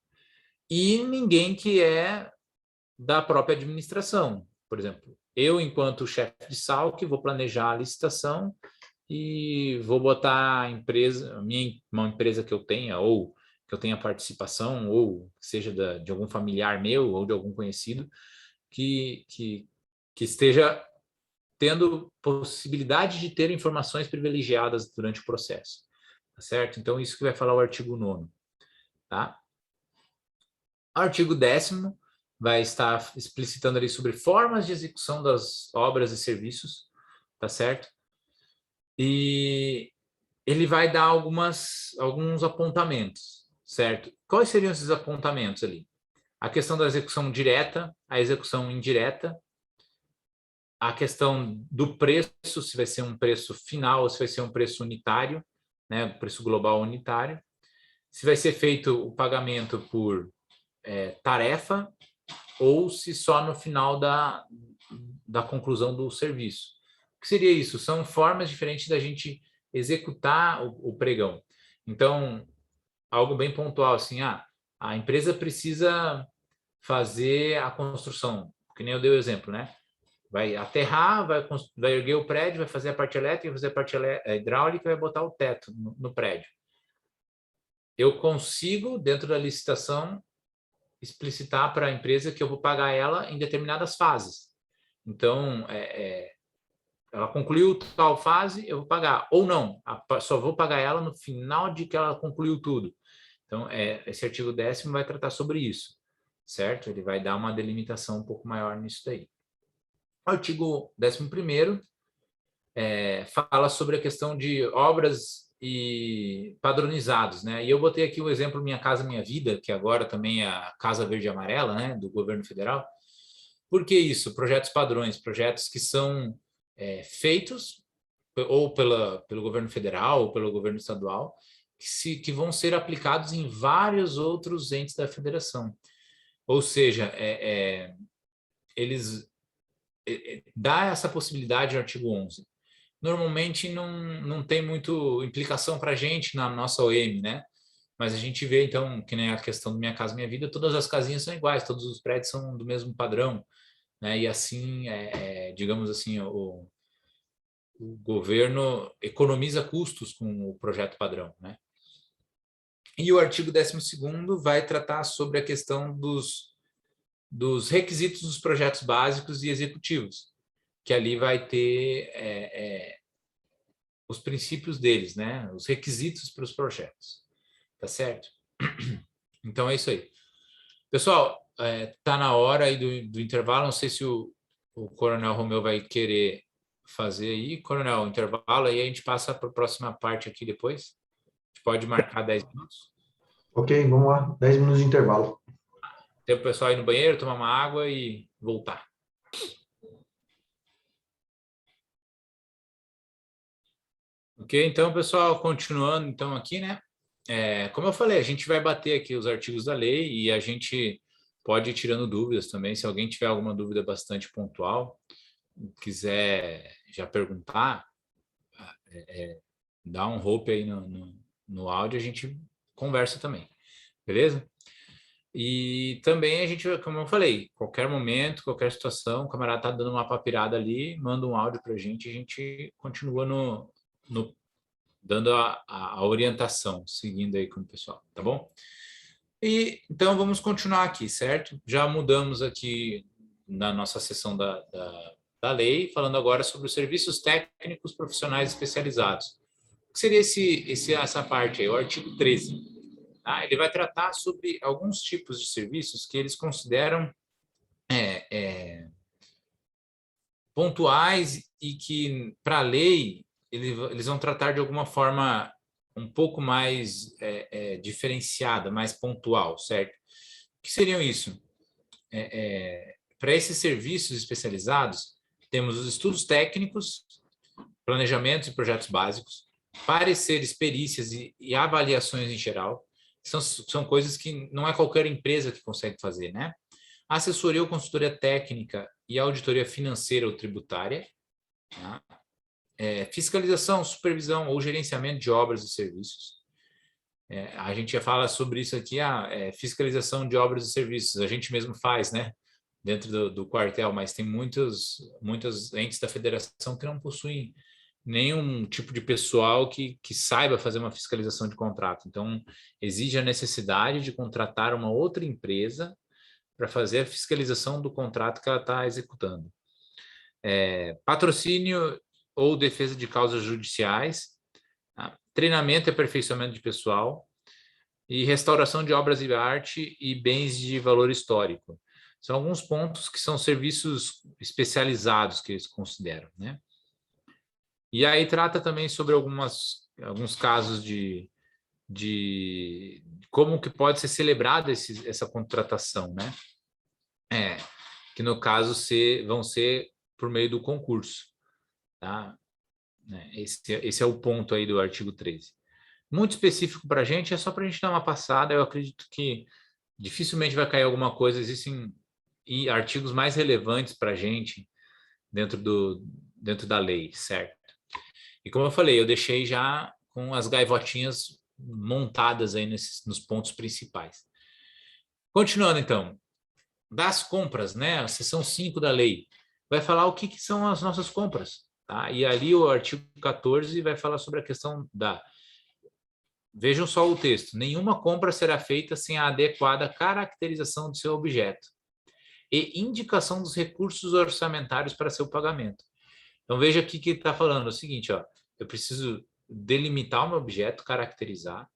E ninguém que é da própria administração. Por exemplo, eu, enquanto chefe de SAL, que vou planejar a licitação e vou botar a empresa, uma empresa que eu tenha, ou que eu tenha participação, ou seja de algum familiar meu ou de algum conhecido, que esteja tendo possibilidade de ter informações privilegiadas durante o processo. Tá certo? Então, isso que vai falar o artigo 9º. Tá? O artigo 10º vai estar explicitando ali sobre formas de execução das obras e serviços, tá certo? E ele vai dar alguns apontamentos, certo? Quais seriam esses apontamentos ali? A questão da execução direta, a execução indireta, a questão do preço, se vai ser um preço final ou se vai ser um preço unitário, né, preço global unitário, se vai ser feito o pagamento por tarefa ou se só no final da conclusão do serviço. O que seria isso? São formas diferentes da gente executar o pregão. Então, algo bem pontual, assim, a empresa precisa fazer a construção, que nem eu dei o exemplo, né? Vai aterrar, vai erguer o prédio, vai fazer a parte elétrica, vai fazer a parte hidráulica, vai botar o teto no prédio. Eu consigo, dentro da licitação, explicitar para a empresa que eu vou pagar ela em determinadas fases. Então, ela concluiu tal fase, eu vou pagar. Ou não, só vou pagar ela no final de que ela concluiu tudo. Então, esse artigo 10º vai tratar sobre isso, certo? Ele vai dar uma delimitação um pouco maior nisso daí. O artigo 11º fala sobre a questão de obras e padronizados, né? E eu botei aqui o exemplo Minha Casa Minha Vida, que agora também é a Casa Verde e Amarela, né, do governo federal. Por que isso? Projetos padrões, projetos que são feitos ou pelo governo federal ou pelo governo estadual, que vão ser aplicados em vários outros entes da federação. Ou seja, eles dá essa possibilidade no artigo 11. Normalmente não tem muito implicação para a gente na nossa OM, né? Mas a gente vê, então, que nem a questão do Minha Casa Minha Vida, todas as casinhas são iguais, todos os prédios são do mesmo padrão, né? E assim, digamos assim, o governo economiza custos com o projeto padrão, né? E o artigo 12º vai tratar sobre a questão dos requisitos dos projetos básicos e executivos, que ali vai ter os princípios deles, né? Os requisitos para os projetos, tá certo? Então é isso aí. Pessoal, tá na hora aí do intervalo, não sei se o Coronel Romeu vai querer fazer aí. Coronel, intervalo, aí a gente passa para a próxima parte aqui depois. A gente pode marcar 10 minutos. Ok, vamos lá. 10 minutos de intervalo. Tem o pessoal ir no banheiro, tomar uma água e voltar. Ok, então, pessoal, continuando então aqui, né? Como eu falei, a gente vai bater aqui os artigos da lei e a gente pode ir tirando dúvidas também. Se alguém tiver alguma dúvida bastante pontual, quiser já perguntar, dá um hope aí no áudio, a gente conversa também, beleza? E também a gente, como eu falei, qualquer momento, qualquer situação, o camarada tá dando uma papirada ali, manda um áudio para a gente continua dando a orientação, seguindo aí com o pessoal, tá bom? E então vamos continuar aqui, certo? Já mudamos aqui na nossa sessão da lei, falando agora sobre os serviços técnicos profissionais especializados. O que seria essa parte aí, o artigo 13? Ele vai tratar sobre alguns tipos de serviços que eles consideram pontuais e que, para a lei, eles vão tratar de alguma forma um pouco mais diferenciada, mais pontual, certo? O que seriam isso? Para esses serviços especializados, temos os estudos técnicos planejamentos e projetos básicos, pareceres, perícias e avaliações em geral. São coisas que não é qualquer empresa que consegue fazer, né? Assessoria ou consultoria técnica e auditoria financeira ou tributária, tá? Fiscalização, supervisão ou gerenciamento de obras e serviços. A gente já fala sobre isso aqui, fiscalização de obras e serviços, a gente mesmo faz, né? Dentro do quartel, mas tem muitas entes da federação que não possuem nenhum tipo de pessoal que saiba fazer uma fiscalização de contrato. Então, exige a necessidade de contratar uma outra empresa para fazer a fiscalização do contrato que ela está executando. Patrocínio ou defesa de causas judiciais, tá? Treinamento e aperfeiçoamento de pessoal e restauração de obras de arte e bens de valor histórico. São alguns pontos que são serviços especializados que eles consideram, né? E aí trata também sobre alguns casos de como que pode ser celebrada essa contratação, né? Que no caso vão ser por meio do concurso, tá? Esse é o ponto aí do artigo 13. Muito específico para a gente, é só para a gente dar uma passada. Eu acredito que dificilmente vai cair alguma coisa. Existem artigos mais relevantes para a gente dentro da lei, certo? E como eu falei, eu deixei já com as gaivotinhas montadas aí nos pontos principais. Continuando, então, das compras, né? A seção 5 da lei vai falar o que são as nossas compras, tá? E ali o artigo 14 vai falar sobre a questão da... Vejam só o texto. Nenhuma compra será feita sem a adequada caracterização do seu objeto e indicação dos recursos orçamentários para seu pagamento. Então, veja aqui que ele está falando o seguinte, ó, eu preciso delimitar o meu objeto, caracterizar.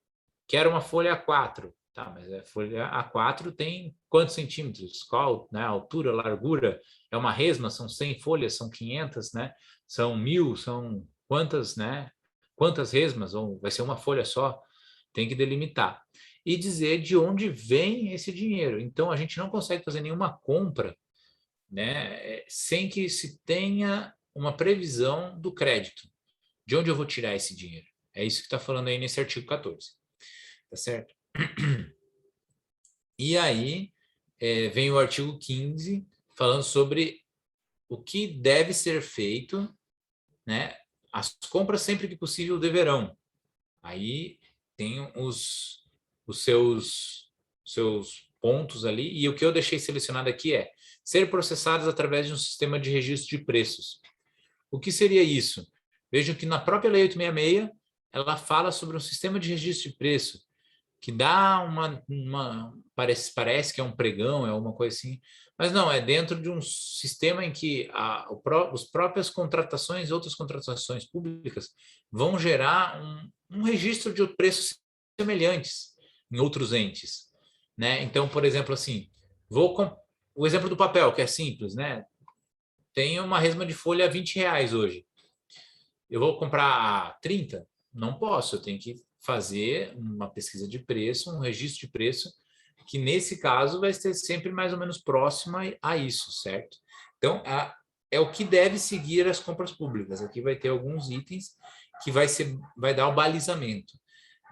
Quero uma folha A4, tá? Mas a folha A4 tem quantos centímetros? Qual, né? Altura, largura? É uma resma? São 100 folhas? São 500, né? São 1000? São quantas, né? Quantas resmas? Ou vai ser uma folha só? Tem que delimitar. E dizer de onde vem esse dinheiro. Então, a gente não consegue fazer nenhuma compra, né, sem que se tenha uma previsão do crédito. De onde eu vou tirar esse dinheiro? É isso que está falando aí nesse artigo 14. Tá certo? E aí vem o artigo 15, falando sobre o que deve ser feito, né? As compras, sempre que possível, deverão. Aí tem os seus pontos ali, e o que eu deixei selecionado aqui é ser processadas através de um sistema de registro de preços. O que seria isso? Vejam que na própria Lei 866, ela fala sobre um sistema de registro de preço, que dá parece que é um pregão, é uma coisa assim, mas não, é dentro de um sistema em que as próprias contratações, outras contratações públicas, vão gerar um registro de preços semelhantes em outros entes, né? Então, por exemplo, assim, o exemplo do papel, que é simples, né? Tem uma resma de folha a R$20 hoje. Eu vou comprar a 30? Não posso, eu tenho que fazer uma pesquisa de preço, um registro de preço, que nesse caso vai ser sempre mais ou menos próxima a isso, certo? Então, é o que deve seguir as compras públicas. Aqui vai ter alguns itens que vai dar o balizamento.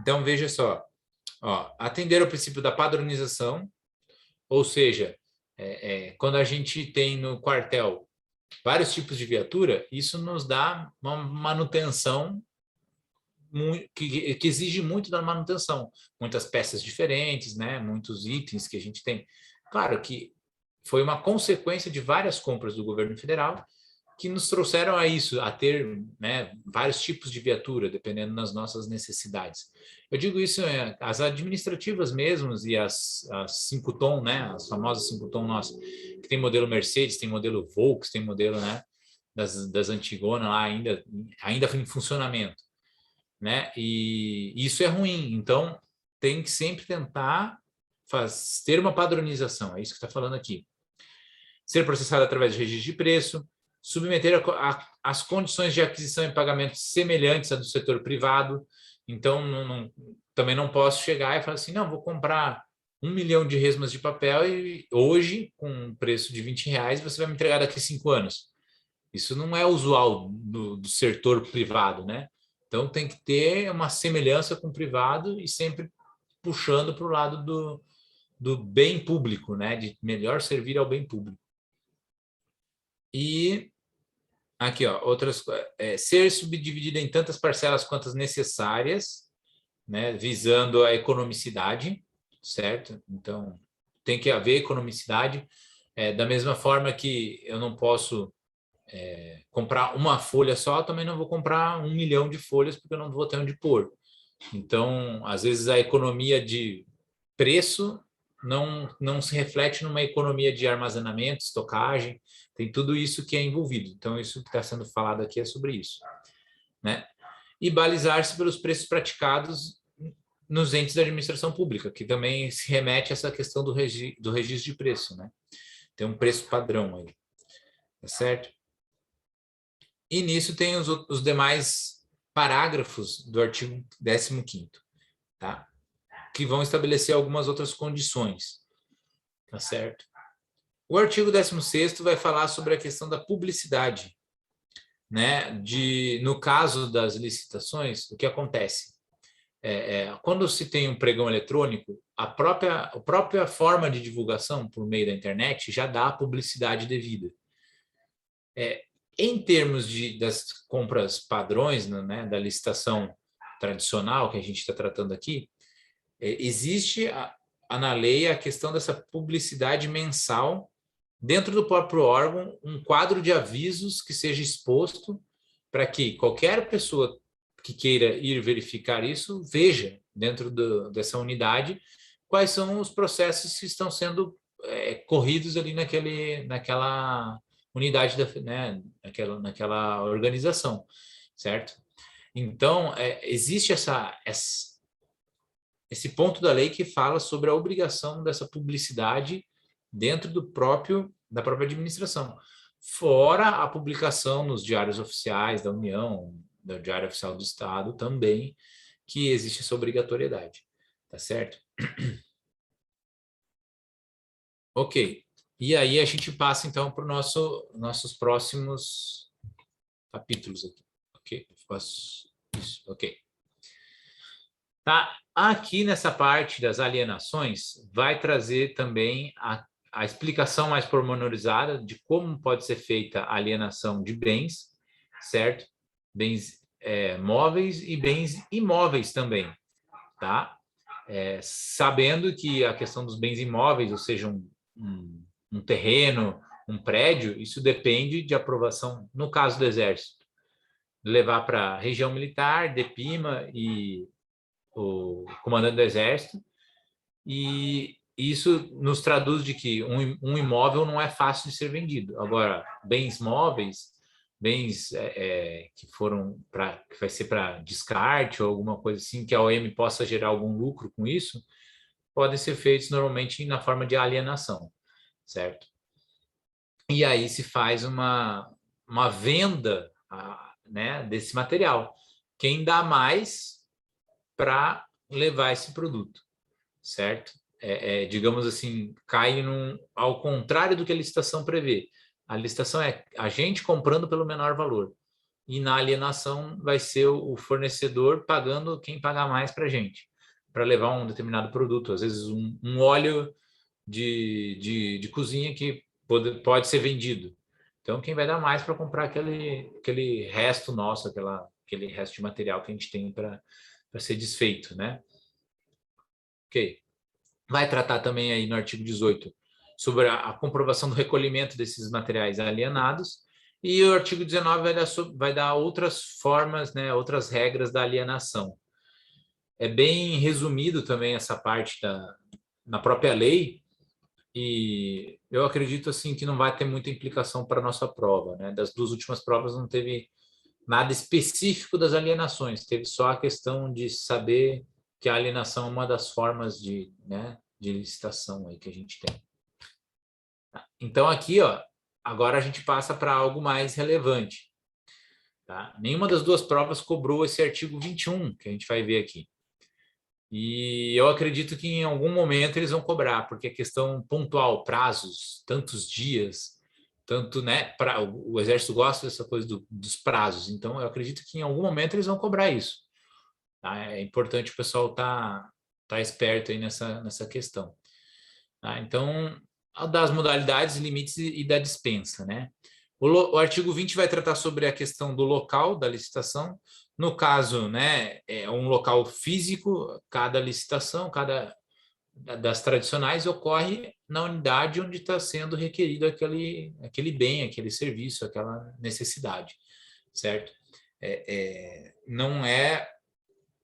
Então, veja só, ó, atender ao princípio da padronização, ou seja, quando a gente tem no quartel vários tipos de viatura, isso nos dá uma manutenção que exige muito da manutenção, muitas peças diferentes, né? Muitos itens que a gente tem. Claro que foi uma consequência de várias compras do governo federal que nos trouxeram a isso, a ter, né, vários tipos de viatura, dependendo das nossas necessidades. Eu digo isso, as administrativas mesmos e as 5-tom, né, as famosas 5-tom nossas, que tem modelo Mercedes, tem modelo Volks, tem modelo, né, das antigonas lá ainda em funcionamento, né, e isso é ruim. Então, tem que sempre tentar ter uma padronização, é isso que está falando aqui. Ser processado através de registro de preço, submeter as condições de aquisição e pagamento semelhantes à do setor privado. Então, também não posso chegar e falar assim, não, vou comprar 1 milhão de resmas de papel e hoje, com um preço de R$20, você vai me entregar daqui a 5 anos. Isso não é usual do setor privado, né? Então, tem que ter uma semelhança com o privado e sempre puxando para o lado do bem público, né? De melhor servir ao bem público. E aqui, ó, outras ser subdividida em tantas parcelas quantas necessárias, né? Visando a economicidade, certo? Então, tem que haver economicidade. Da mesma forma que eu não posso comprar uma folha só, eu também não vou comprar 1 milhão de folhas, porque eu não vou ter onde pôr. Então, às vezes, a economia de preço não se reflete numa economia de armazenamento, estocagem, tem tudo isso que é envolvido. Então, isso que está sendo falado aqui é sobre isso, né? E balizar-se pelos preços praticados nos entes da administração pública, que também se remete a essa questão do registro de preço, né? Tem um preço padrão aí, tá certo? E nisso tem os demais parágrafos do artigo 15º, tá? Que vão estabelecer algumas outras condições, tá certo? O artigo 16º vai falar sobre a questão da publicidade, né? No caso das licitações, o que acontece? Quando se tem um pregão eletrônico, a própria forma de divulgação por meio da internet já dá a publicidade devida. Em termos das compras padrões, né, da licitação tradicional que a gente está tratando aqui, existe na lei a questão dessa publicidade mensal dentro do próprio órgão, um quadro de avisos que seja exposto para que qualquer pessoa que queira ir verificar isso veja dentro dessa unidade quais são os processos que estão sendo corridos ali naquela unidade, né, naquela organização, certo? Então, existe esse ponto da lei que fala sobre a obrigação dessa publicidade dentro da própria administração, fora a publicação nos diários oficiais da União, do Diário Oficial do Estado também, que existe essa obrigatoriedade, tá certo? Ok. E aí a gente passa, então, para os nossos próximos capítulos aqui. Ok? Faço isso. Ok. Tá? Aqui nessa parte das alienações, vai trazer também a explicação mais pormenorizada de como pode ser feita a alienação de bens, certo? Bens móveis e bens imóveis também, tá? Sabendo que a questão dos bens imóveis, ou seja, um terreno, um prédio, isso depende de aprovação, no caso do Exército, levar para a região militar, DEPIMA e o comandante do Exército, e isso nos traduz de que um imóvel não é fácil de ser vendido. Agora, bens móveis, bens que vai ser para descarte ou alguma coisa assim, que a OM possa gerar algum lucro com isso, podem ser feitos normalmente na forma de alienação, certo? E aí se faz uma venda, né, desse material. Quem dá mais para levar esse produto, certo? Digamos assim, cai ao contrário do que a licitação prevê. A licitação é a gente comprando pelo menor valor. E na alienação vai ser o fornecedor pagando quem pagar mais para a gente, para levar um determinado produto. Às vezes um óleo de cozinha que pode ser vendido. Então, quem vai dar mais para comprar aquele resto nosso, aquele resto de material que a gente tem para ser desfeito, né? Ok. Vai tratar também aí no artigo 18 sobre a comprovação do recolhimento desses materiais alienados, e o artigo 19 vai dar outras formas, né, outras regras da alienação. É bem resumido também essa parte na própria lei, e eu acredito assim que não vai ter muita implicação para a nossa prova, né? Das duas últimas provas não teve nada específico das alienações, teve só a questão de saber que a alienação é uma das formas de licitação aí que a gente tem. Então aqui, ó, agora a gente passa para algo mais relevante. Tá? Nenhuma das duas provas cobrou esse artigo 21 que a gente vai ver aqui. E eu acredito que em algum momento eles vão cobrar, porque é questão pontual, prazos, tantos dias. tanto, né, o Exército gosta dessa coisa dos prazos, então eu acredito que em algum momento eles vão cobrar isso. Tá? É importante o pessoal tá esperto aí nessa questão. Tá? Então, das modalidades, limites e da dispensa, né? O artigo 20 vai tratar sobre a questão do local da licitação. No caso, né, é um local físico, cada licitação, cada das tradicionais ocorre na unidade onde está sendo requerido aquele bem, aquele serviço, aquela necessidade, certo? Não é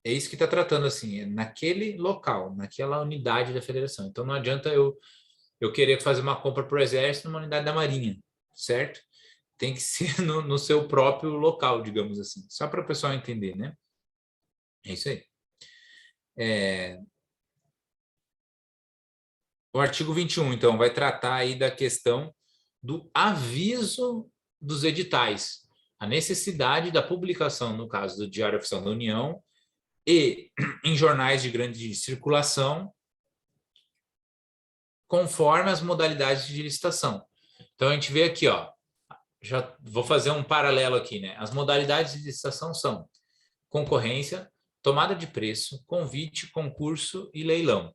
isso que está tratando assim, é naquele local, naquela unidade da federação. Então não adianta eu querer fazer uma compra para o Exército numa unidade da Marinha, certo? Tem que ser no seu próprio local, digamos assim, só para o pessoal entender, né? É isso aí. O artigo 21, então, vai tratar aí da questão do aviso dos editais, a necessidade da publicação, no caso do Diário Oficial da União, e em jornais de grande circulação, conforme as modalidades de licitação. Então, a gente vê aqui, ó, já vou fazer um paralelo aqui, né? As modalidades de licitação são concorrência, tomada de preço, convite, concurso e leilão,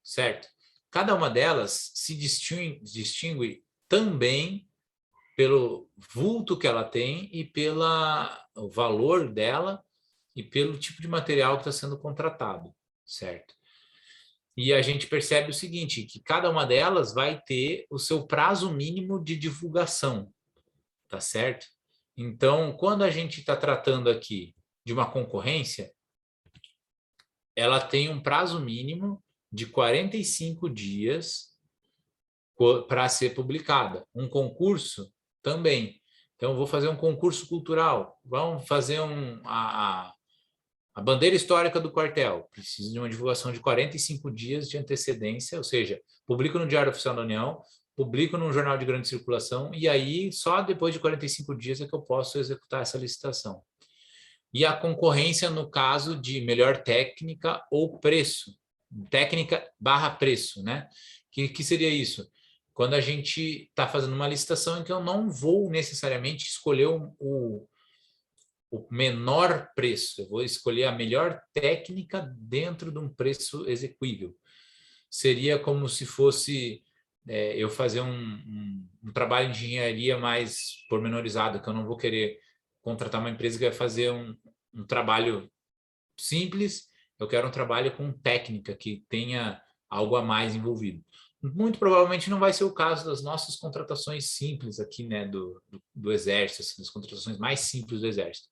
certo? Cada uma delas se distingue também pelo vulto que ela tem e pelo valor dela e pelo tipo de material que está sendo contratado, certo? E a gente percebe o seguinte, que cada uma delas vai ter o seu prazo mínimo de divulgação, tá certo? Então, quando a gente está tratando aqui de uma concorrência, ela tem um prazo mínimo de 45 dias para ser publicada. Um concurso também. Então, vou fazer um concurso cultural. Vamos fazer a bandeira histórica do quartel. Precisa de uma divulgação de 45 dias de antecedência, ou seja, publico no Diário Oficial da União, publico num jornal de grande circulação, e aí só depois de 45 dias é que eu posso executar essa licitação. E a concorrência no caso de melhor técnica ou preço. Técnica barra preço, né? Que seria isso? Quando a gente está fazendo uma licitação em que eu não vou necessariamente escolher o menor preço, eu vou escolher a melhor técnica dentro de um preço execuível. Seria como se fosse eu fazer um trabalho de engenharia mais pormenorizado, que eu não vou querer contratar uma empresa que vai fazer um trabalho simples, eu quero um trabalho com técnica, que tenha algo a mais envolvido. Muito provavelmente não vai ser o caso das nossas contratações simples aqui, né, do Exército, assim, das contratações mais simples do Exército.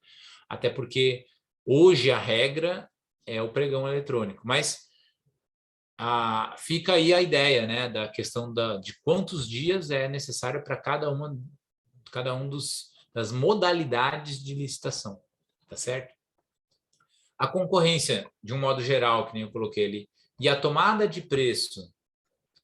Até porque hoje a regra é o pregão eletrônico, mas fica aí a ideia, né, da questão de quantos dias é necessário para cada um das modalidades de licitação, tá certo? A concorrência, de um modo geral, que nem eu coloquei ali, e a tomada de preço,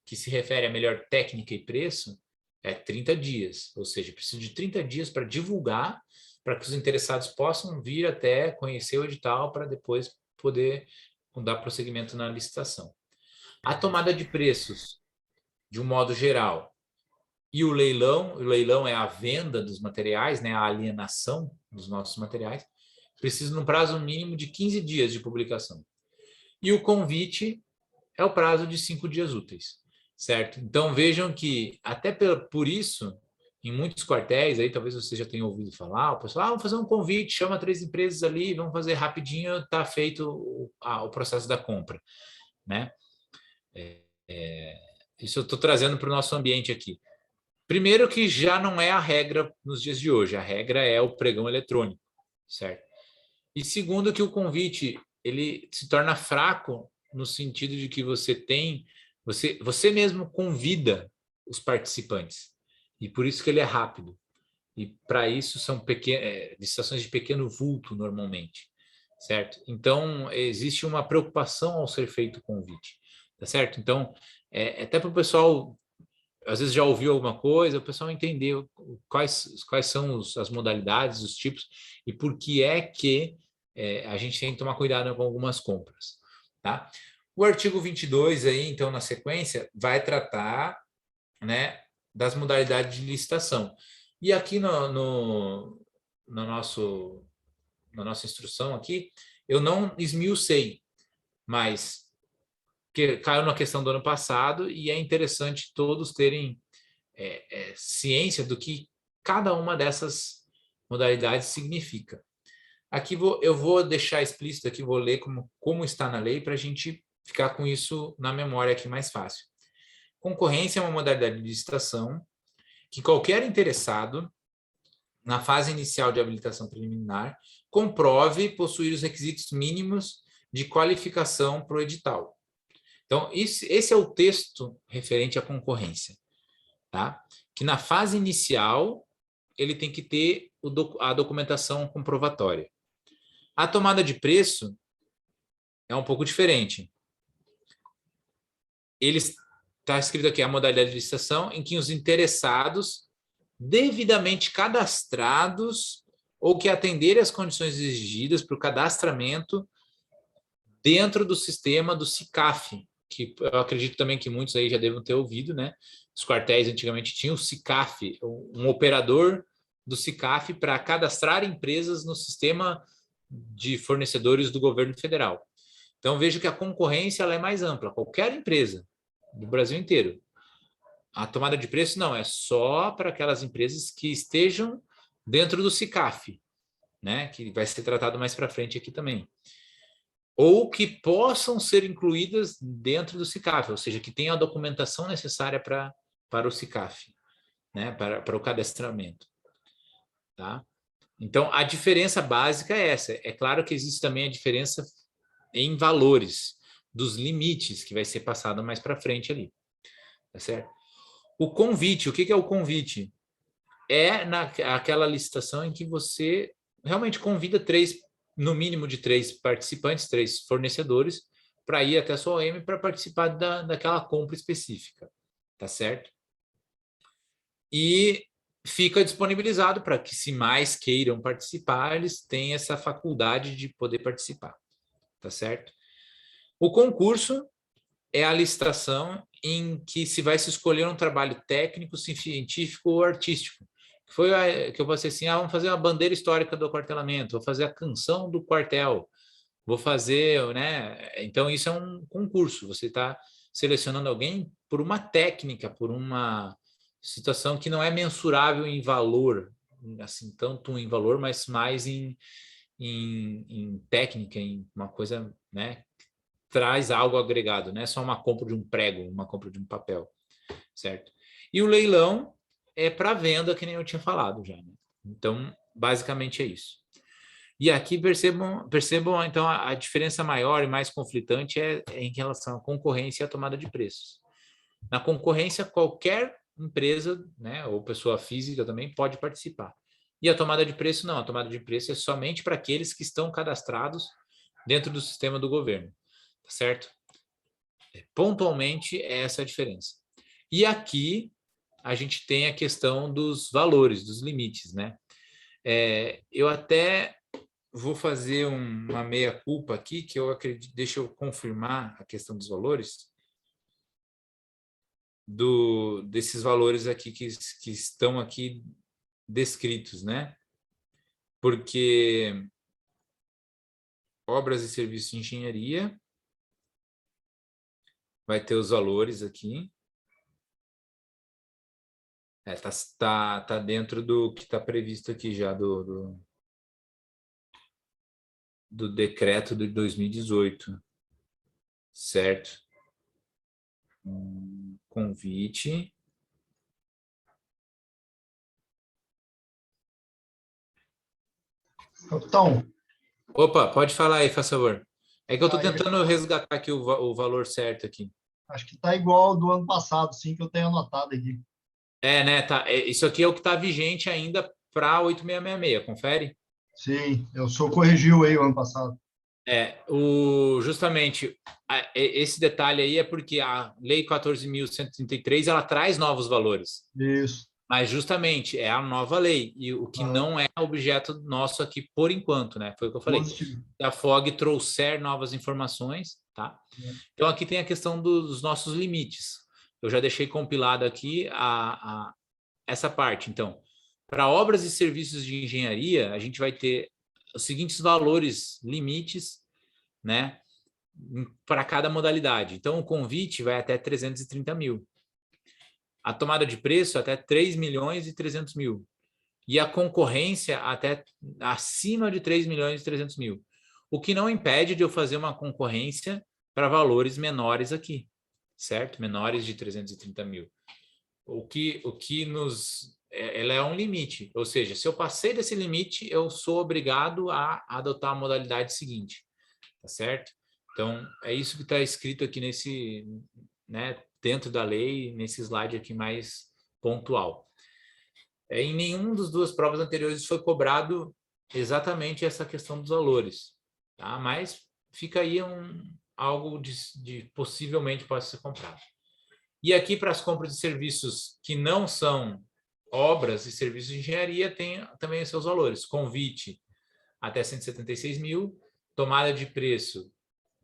que se refere a melhor técnica e preço, é 30 dias, ou seja, preciso de 30 dias para divulgar, para que os interessados possam vir até conhecer o edital para depois poder dar prosseguimento na licitação. A tomada de preços, de um modo geral, e o leilão é a venda dos materiais, né, a alienação dos nossos materiais, precisa de um prazo mínimo de 15 dias de publicação. E o convite é o prazo de 5 dias úteis, certo? Então, vejam que, até por isso, em muitos quartéis, aí talvez você já tenha ouvido falar, o pessoal, vamos fazer um convite, chama 3 empresas ali, vamos fazer rapidinho, está feito o processo da compra, né? Isso eu estou trazendo para o nosso ambiente aqui. Primeiro que já não é a regra nos dias de hoje, a regra é o pregão eletrônico, certo? E segundo que o convite, ele se torna fraco no sentido de que você mesmo convida os participantes, e por isso que ele é rápido. E para isso são licitações de pequeno vulto normalmente, certo? Então existe uma preocupação ao ser feito o convite, tá certo? Então até para o pessoal, às vezes já ouviu alguma coisa, o pessoal entender quais são as modalidades, os tipos e por que é que a gente tem que tomar cuidado com algumas compras, tá? O artigo 22 aí, então, na sequência, vai tratar, né, das modalidades de licitação. E aqui na nossa instrução aqui, eu não esmiucei, mas que caiu na questão do ano passado e é interessante todos terem ciência do que cada uma dessas modalidades significa. Aqui eu vou deixar explícito aqui, vou ler como está na lei para a gente ficar com isso na memória aqui mais fácil. Concorrência é uma modalidade de licitação que qualquer interessado, na fase inicial de habilitação preliminar, comprove possuir os requisitos mínimos de qualificação para o edital. Então, esse é o texto referente à concorrência, tá? Que na fase inicial, ele tem que ter a documentação comprovatória. A tomada de preço é um pouco diferente. Está escrito aqui a modalidade de licitação em que os interessados devidamente cadastrados ou que atenderem às condições exigidas para o cadastramento dentro do sistema do SICAF, que eu acredito também que muitos aí já devem ter ouvido, né? Os quartéis antigamente tinham o SICAF, um operador do SICAF para cadastrar empresas no sistema de fornecedores do governo federal. Então, vejo que a concorrência ela é mais ampla. Qualquer empresa do Brasil inteiro. A tomada de preço não, é só para aquelas empresas que estejam dentro do SICAF, né? Que vai ser tratado mais para frente aqui também. Ou que possam ser incluídas dentro do SICAF, ou seja, que tenham a documentação necessária para o SICAF, né? Para o cadastramento. Tá? Então, a diferença básica é essa. É claro que existe também a diferença em valores dos limites que vai ser passado mais para frente ali. Tá certo? O convite, o que é o convite? É aquela licitação em que você realmente convida no mínimo de 3 participantes, 3 fornecedores, para ir até a sua OEM para participar daquela compra específica. Tá certo? E fica disponibilizado para que, se mais queiram participar, eles tenham essa faculdade de poder participar. Tá certo? O concurso é a licitação em que se vai se escolher um trabalho técnico, científico ou artístico. Que eu passei assim, vamos fazer uma bandeira histórica do aquartelamento, vou fazer a canção do quartel, vou fazer, né? Então, isso é um concurso. Você está selecionando alguém por uma técnica, por uma situação que não é mensurável em valor, assim, tanto em valor, mas mais em técnica, em uma coisa, né? Traz algo agregado, não é só uma compra de um prego, uma compra de um papel, certo? E o leilão é para venda, que nem eu tinha falado já, né? Então, basicamente é isso. E aqui percebam então, a diferença maior e mais conflitante é em relação à concorrência e à tomada de preços. Na concorrência, qualquer empresa, né, ou pessoa física também pode participar. E a tomada de preço não, a tomada de preço é somente para aqueles que estão cadastrados dentro do sistema do governo. Certo? Pontualmente, é essa a diferença. E aqui, a gente tem a questão dos valores, dos limites, né? Eu até vou fazer uma meia-culpa aqui, que eu acredito, deixa eu confirmar a questão dos valores, desses valores aqui que estão aqui descritos, né? Porque obras e serviços de engenharia vai ter os valores aqui. Tá dentro do que está previsto aqui já do decreto de 2018. Certo? Convite. Capitão. Opa, pode falar aí, faz favor. É que eu estou tentando resgatar aqui o valor certo aqui. Acho que está igual ao do ano passado, sim, que eu tenho anotado aqui. Né? Isso aqui é o que está vigente ainda para 8666, confere? Sim, eu só corrigiu aí o ano passado. Justamente, esse detalhe aí é porque a Lei 14.133, ela traz novos valores. Isso. Mas justamente é a nova lei, e o que não é objeto nosso aqui por enquanto, né? Foi o que eu falei. Positivo. Se a FOG trouxer novas informações, tá? Então aqui tem a questão dos nossos limites. eu já deixei compilado aqui essa parte. Então, para obras e serviços de engenharia, a gente vai ter os seguintes valores limites, né, para cada modalidade. Então, o convite vai até 330 mil. A tomada de preço até 3 milhões e 300 mil. E a concorrência até acima de 3 milhões e 300 mil. O que não impede de eu fazer uma concorrência para valores menores aqui, certo? Menores de 330 mil. O que ela é um limite, ou seja, se eu passei desse limite, eu sou obrigado a adotar a modalidade seguinte, tá certo? Então, é isso que está escrito aqui nesse, né, dentro da lei, nesse slide aqui mais pontual. Em nenhum das duas provas anteriores foi cobrado exatamente essa questão dos valores, tá? Mas fica aí algo de possivelmente possa ser comprado. E aqui, para as compras de serviços que não são obras e serviços de engenharia, tem também os seus valores. Convite até 176 mil, tomada de preço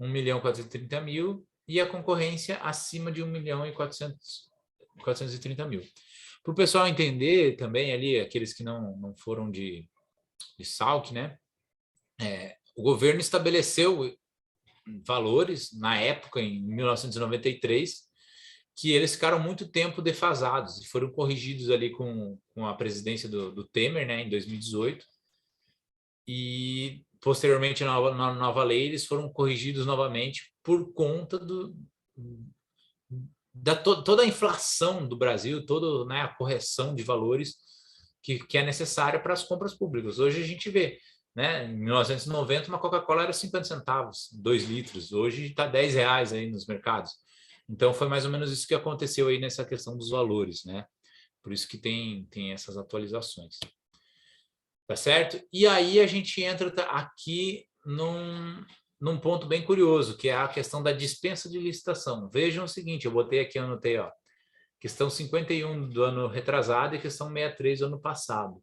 1.430.000 e a concorrência acima de 1.430.000. Para o pessoal entender também ali, aqueles que não foram de SALC, né? O governo estabeleceu valores, na época, em 1993, que eles ficaram muito tempo defasados e foram corrigidos ali com a presidência do Temer, né, em 2018. E, posteriormente, na nova lei, eles foram corrigidos novamente por conta toda a inflação do Brasil, toda, né, a correção de valores que é necessária para as compras públicas. Hoje a gente vê, né, em 1990 uma Coca-Cola era 50 centavos, 2 litros, hoje está R$10 aí nos mercados. Então foi mais ou menos isso que aconteceu aí nessa questão dos valores, né? Por isso que tem essas atualizações. Tá certo? E aí a gente entra aqui num ponto bem curioso, que é a questão da dispensa de licitação. Vejam o seguinte, eu botei aqui, eu anotei, ó, questão 51 do ano retrasado e questão 63 do ano passado,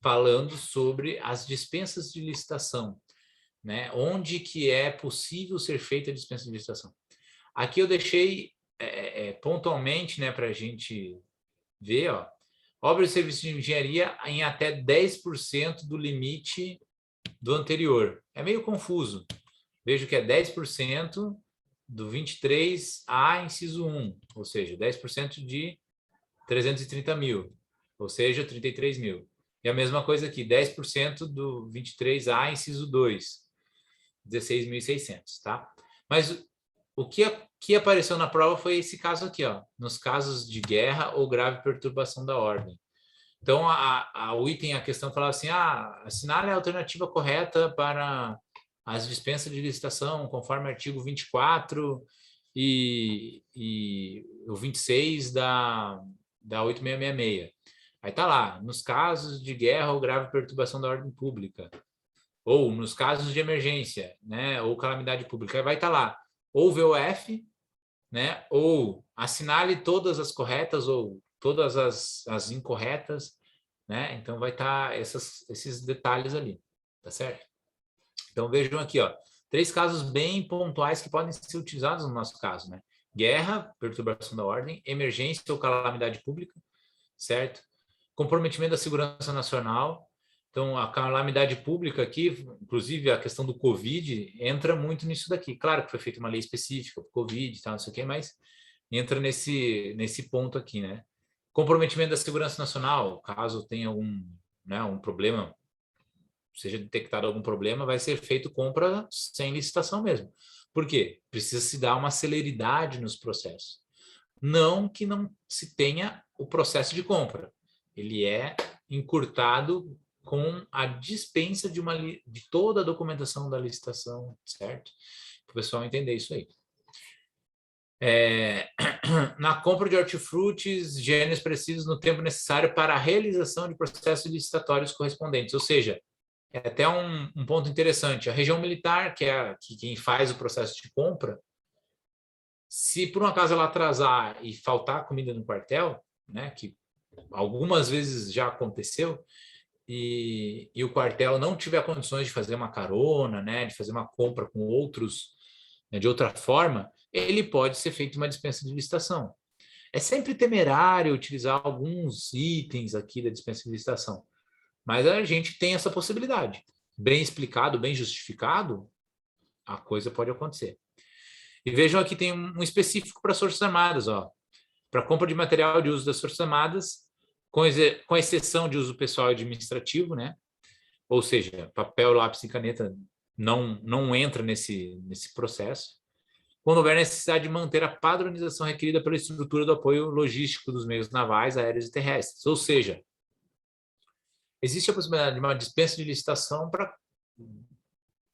falando sobre as dispensas de licitação, né? Onde que é possível ser feita a dispensa de licitação. Aqui eu deixei pontualmente, né, para a gente ver, ó, obras e serviços de engenharia em até 10% do limite do anterior. É meio confuso. Vejo que é 10% do 23A, inciso 1, ou seja, 10% de 330 mil, ou seja, 33 mil. E a mesma coisa aqui, 10% do 23A, inciso 2, 16.600, tá? Mas o que apareceu na prova foi esse caso aqui, ó, nos casos de guerra ou grave perturbação da ordem. Então, o item, a questão fala assim, assinale a alternativa correta para as dispensas de licitação, conforme artigo 24 e o 26 da 8666. Aí tá lá, nos casos de guerra ou grave perturbação da ordem pública, ou nos casos de emergência, né, ou calamidade pública, aí vai estar lá, ou VOF, né, ou assinale todas as corretas ou todas as incorretas, né? Então vai estar esses detalhes ali, tá certo? Então vejam aqui, ó, 3 casos bem pontuais que podem ser utilizados no nosso caso, né? Guerra, perturbação da ordem, emergência ou calamidade pública, certo? Comprometimento da segurança nacional. Então, a calamidade pública aqui, inclusive a questão do Covid, entra muito nisso daqui. Claro que foi feita uma lei específica para o Covid, tal, não sei o quê, mas entra nesse ponto aqui, né? Comprometimento da segurança nacional, caso tenha um problema, seja detectado algum problema, vai ser feito compra sem licitação mesmo. Por quê? Precisa se dar uma celeridade nos processos. Não que não se tenha o processo de compra. Ele é encurtado com a dispensa de toda a documentação da licitação, certo? Para o pessoal entender isso aí. Na compra de hortifrutis, gêneros precisos no tempo necessário para a realização de processos licitatórios correspondentes. Ou seja, é até um ponto interessante. A região militar, que é quem faz o processo de compra, se por um acaso ela atrasar e faltar comida no quartel, né, que algumas vezes já aconteceu, e o quartel não tiver condições de fazer uma carona, né, de fazer uma compra com outros, né, de outra forma, ele pode ser feito uma dispensa de licitação. É sempre temerário utilizar alguns itens aqui da dispensa de licitação, mas a gente tem essa possibilidade. Bem explicado, bem justificado, a coisa pode acontecer. E vejam aqui, tem um específico para as Forças Armadas, ó. Para compra de material de uso das Forças Armadas, com exceção de uso pessoal e administrativo, né? Ou seja, papel, lápis e caneta não entra nesse processo. Quando houver necessidade de manter a padronização requerida pela estrutura do apoio logístico dos meios navais, aéreos e terrestres. Ou seja, existe a possibilidade de uma dispensa de licitação para,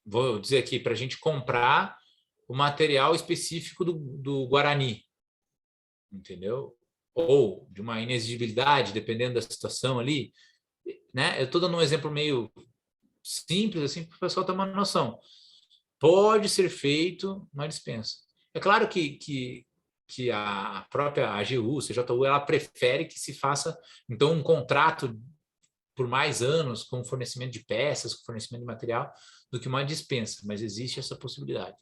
vou dizer aqui, para a gente comprar o material específico do Guarani, entendeu? Ou de uma inexigibilidade, dependendo da situação ali, né? Eu estou dando um exemplo meio simples, assim, para o pessoal ter uma noção. Pode ser feito uma dispensa. É claro que a própria AGU, CJU, ela prefere que se faça, então, um contrato por mais anos com fornecimento de peças, com fornecimento de material, do que uma dispensa, mas existe essa possibilidade,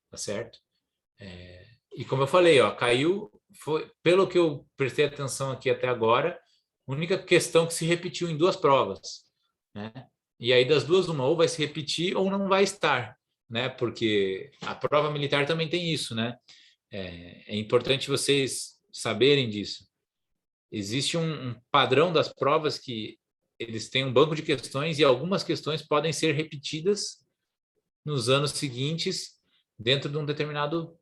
tá certo? E como eu falei, ó, caiu, foi, pelo que eu prestei atenção aqui até agora, a única questão que se repetiu em 2 provas, né? E aí das duas, uma ou vai se repetir ou não vai estar, né? Porque a prova militar também tem isso, né? É importante vocês saberem disso. Existe um padrão das provas que eles têm um banco de questões e algumas questões podem ser repetidas nos anos seguintes dentro de um determinado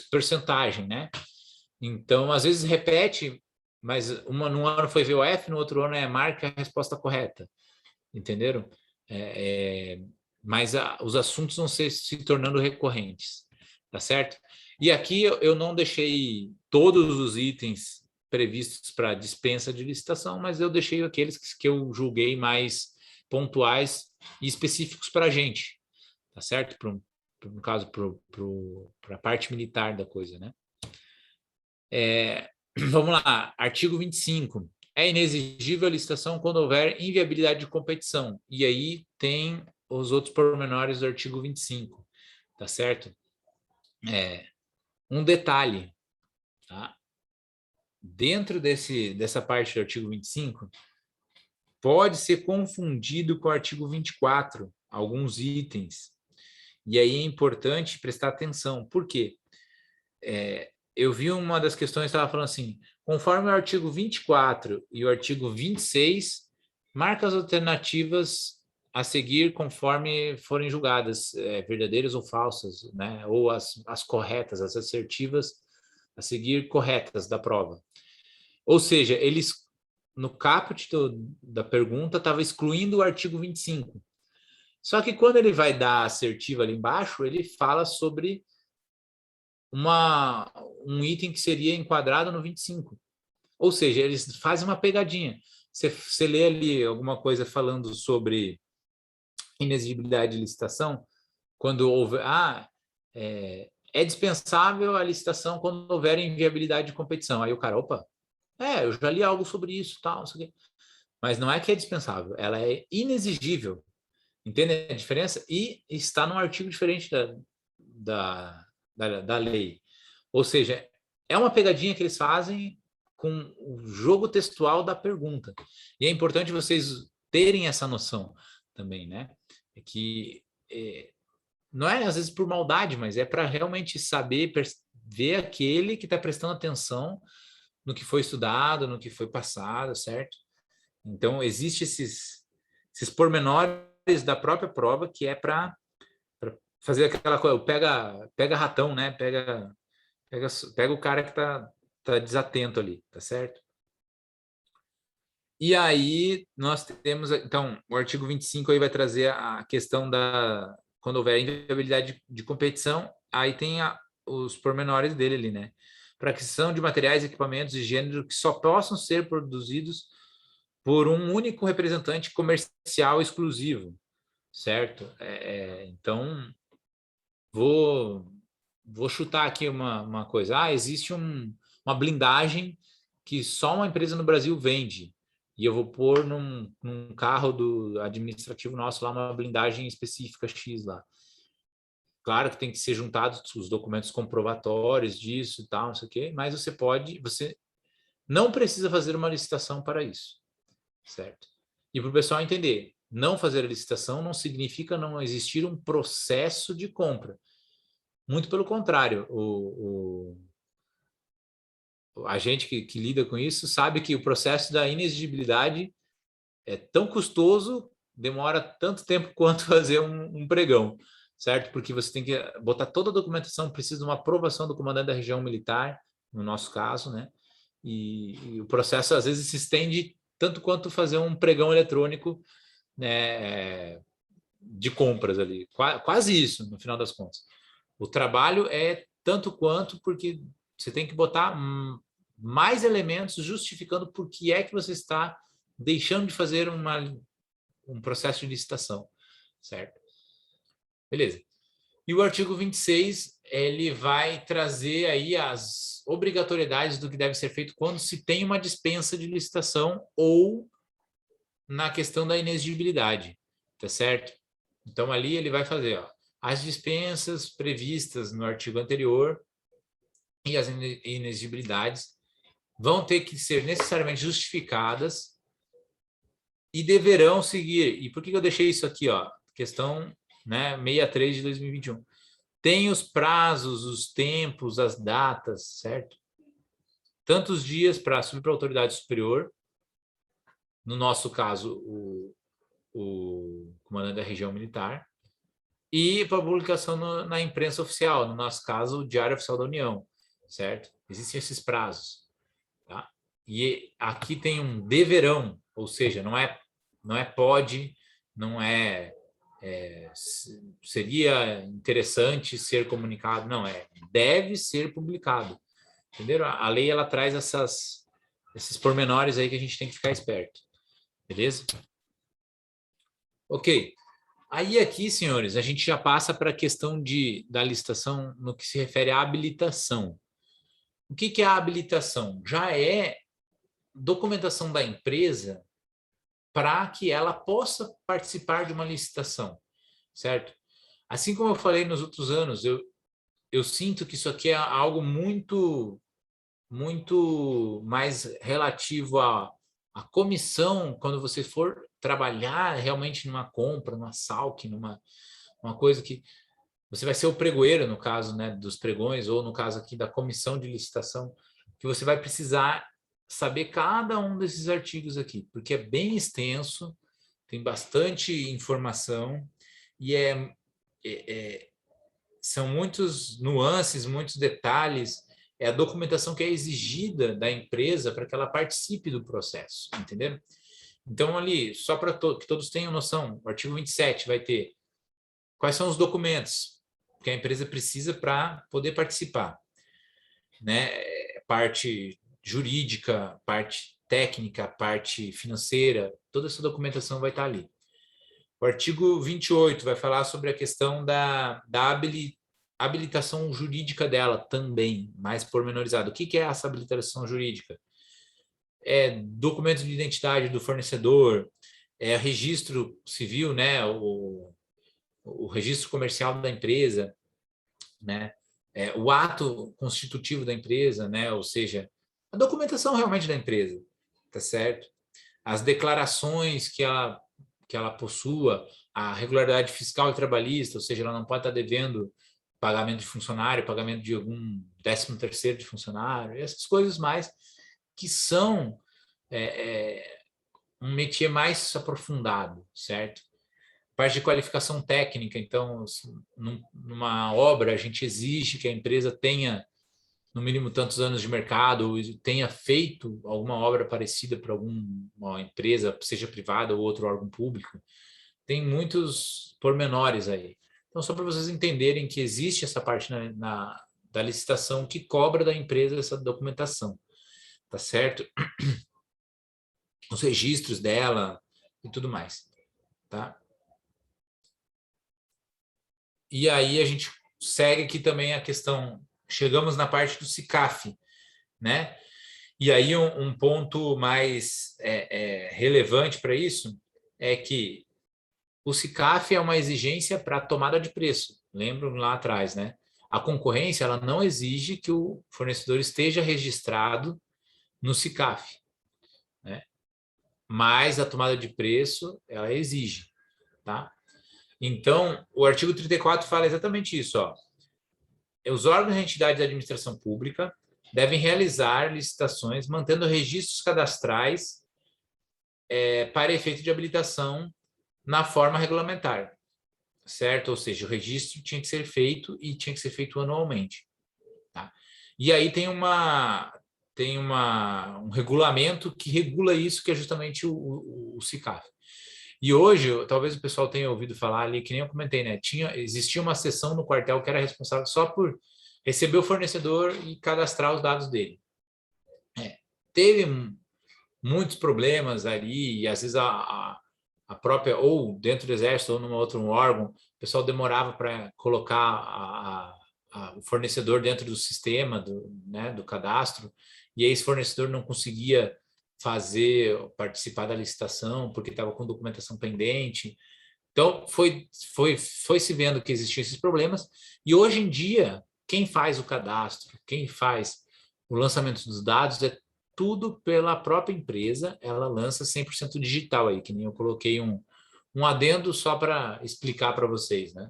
percentagem, né? Então, às vezes repete, mas num ano foi VOF, no outro ano marca a resposta correta, entenderam? Mas os assuntos vão se tornando recorrentes, tá certo? E aqui eu não deixei todos os itens previstos para dispensa de licitação, mas eu deixei aqueles que eu julguei mais pontuais e específicos para a gente, tá certo? No caso, para a parte militar da coisa, né? Vamos lá, artigo 25. É inexigível a licitação quando houver inviabilidade de competição. E aí tem os outros pormenores do artigo 25, tá certo? Um detalhe, tá? Dentro dessa parte do artigo 25, pode ser confundido com o artigo 24, alguns itens. E aí é importante prestar atenção. Por quê? Eu vi uma das questões que estava falando assim, conforme o artigo 24 e o artigo 26, marca as alternativas a seguir conforme forem julgadas, verdadeiras ou falsas, né? Ou as corretas, as assertivas a seguir corretas da prova. Ou seja, eles, no caput da pergunta, estava excluindo o artigo 25. Só que quando ele vai dar a assertiva ali embaixo, ele fala sobre um item que seria enquadrado no 25. Ou seja, eles fazem uma pegadinha. Você lê ali alguma coisa falando sobre inexigibilidade de licitação, quando houver... é dispensável a licitação quando houver inviabilidade de competição. Aí o cara, opa, eu já li algo sobre isso, tal, não sei o quê. Mas não é que é dispensável, ela é inexigível. Entende a diferença? E está num artigo diferente da lei. Ou seja, é uma pegadinha que eles fazem com o jogo textual da pergunta. E é importante vocês terem essa noção também, né? Que não é às vezes por maldade, mas é para realmente saber ver aquele que está prestando atenção no que foi estudado, no que foi passado, certo? Então, existem esses pormenores da própria prova que é para fazer aquela coisa, pega ratão, né? Pega o cara que tá desatento ali, tá certo? E aí nós temos, então, o artigo 25 aí vai trazer a questão quando houver inviabilidade de competição, aí tem os pormenores dele ali, né? Para aquisição de materiais, equipamentos e gênero que só possam ser produzidos por um único representante comercial exclusivo, certo? Então, vou chutar aqui uma coisa. Existe uma blindagem que só uma empresa no Brasil vende. E eu vou pôr num carro do administrativo nosso lá uma blindagem específica X lá. Claro que tem que ser juntados os documentos comprobatórios disso e tal, não sei o quê, mas você não precisa fazer uma licitação para isso, certo? E para o pessoal entender, não fazer a licitação não significa não existir um processo de compra. Muito pelo contrário, a gente que lida com isso sabe que o processo da inexigibilidade é tão custoso, demora tanto tempo quanto fazer um pregão, certo? Porque você tem que botar toda a documentação, precisa de uma aprovação do comandante da região militar, no nosso caso, né? E o processo às vezes se estende tanto quanto fazer um pregão eletrônico, né, de compras ali, quase isso, no final das contas. O trabalho é tanto quanto, porque você tem que botar mais elementos justificando por que é que você está deixando de fazer um processo de licitação, certo? Beleza. E o artigo 26, ele vai trazer aí as obrigatoriedades do que deve ser feito quando se tem uma dispensa de licitação ou na questão da inexigibilidade, tá certo? Então, ali ele vai fazer, ó, as dispensas previstas no artigo anterior e as inexigibilidades vão ter que ser necessariamente justificadas e deverão seguir. E por que eu deixei isso aqui, ó? Questão, né, 63 de 2021. Tem os prazos, os tempos, as datas, certo? Tantos dias para subir para a autoridade superior, no nosso caso, o comandante da região militar, e para publicação na imprensa oficial, no nosso caso, o Diário Oficial da União, certo? Existem esses prazos, tá? E aqui tem um deverão, ou seja, não é pode, não seria interessante ser comunicado, não, deve ser publicado, entenderam? A lei, ela traz esses pormenores aí que a gente tem que ficar esperto, beleza? Ok. Aí aqui, senhores, a gente já passa para a questão da licitação no que se refere à habilitação. O que é a habilitação? Já é documentação da empresa para que ela possa participar de uma licitação, certo? Assim como eu falei nos outros anos, eu sinto que isso aqui é algo muito, muito mais relativo à comissão, quando você for trabalhar realmente numa compra, numa SALC, uma coisa que você vai ser o pregoeiro, no caso, né, dos pregões, ou no caso aqui da comissão de licitação, que você vai precisar saber cada um desses artigos aqui, porque é bem extenso, tem bastante informação e são muitos nuances, muitos detalhes, é a documentação que é exigida da empresa para que ela participe do processo, entenderam? Então, ali, só para que todos tenham noção, o artigo 27 vai ter quais são os documentos que a empresa precisa para poder participar, né? Parte jurídica, parte técnica, parte financeira, toda essa documentação vai estar ali. O artigo 28 vai falar sobre a questão da habilitação jurídica dela também, mais pormenorizado. O que é essa habilitação jurídica? É documentos de identidade do fornecedor, é registro civil, né? O registro comercial da empresa, né? O ato constitutivo da empresa, né? Ou seja, a documentação realmente da empresa, tá certo? As declarações que ela possua, a regularidade fiscal e trabalhista, ou seja, ela não pode estar devendo pagamento de funcionário, pagamento de algum 13º de funcionário, essas coisas mais que são um métier mais aprofundado, certo? Parte de qualificação técnica, então, numa obra, a gente exige que a empresa tenha, no mínimo, tantos anos de mercado, ou tenha feito alguma obra parecida para alguma empresa, seja privada ou outro órgão público. Tem muitos pormenores aí. Então, só para vocês entenderem que existe essa parte da licitação que cobra da empresa essa documentação, tá certo? Os registros dela e tudo mais, tá? E aí a gente segue aqui também a questão, chegamos na parte do SICAF, né? E aí um ponto mais relevante para isso é que o SICAF é uma exigência para tomada de preço, lembro lá atrás, né? A concorrência, ela não exige que o fornecedor esteja registrado no SICAF, né? Mas a tomada de preço, ela exige, tá? Então, o artigo 34 fala exatamente isso, ó. Os órgãos e entidades da administração pública devem realizar licitações mantendo registros cadastrais para efeito de habilitação na forma regulamentar, certo? Ou seja, o registro tinha que ser feito e tinha que ser feito anualmente, tá? E aí tem um regulamento que regula isso, que é justamente o SICAF. E hoje, talvez o pessoal tenha ouvido falar ali, que nem eu comentei, né? Existia uma seção no quartel que era responsável só por receber o fornecedor e cadastrar os dados dele. Teve muitos problemas ali, e às vezes a própria, ou dentro do Exército, ou num outro órgão, o pessoal demorava para colocar o fornecedor dentro do sistema, né, do cadastro, e aí esse fornecedor não conseguia participar da licitação, porque estava com documentação pendente. Então, foi se vendo que existiam esses problemas, e hoje em dia, quem faz o cadastro, quem faz o lançamento dos dados é tudo pela própria empresa, ela lança 100% digital aí, que nem eu coloquei um adendo só para explicar para vocês, né?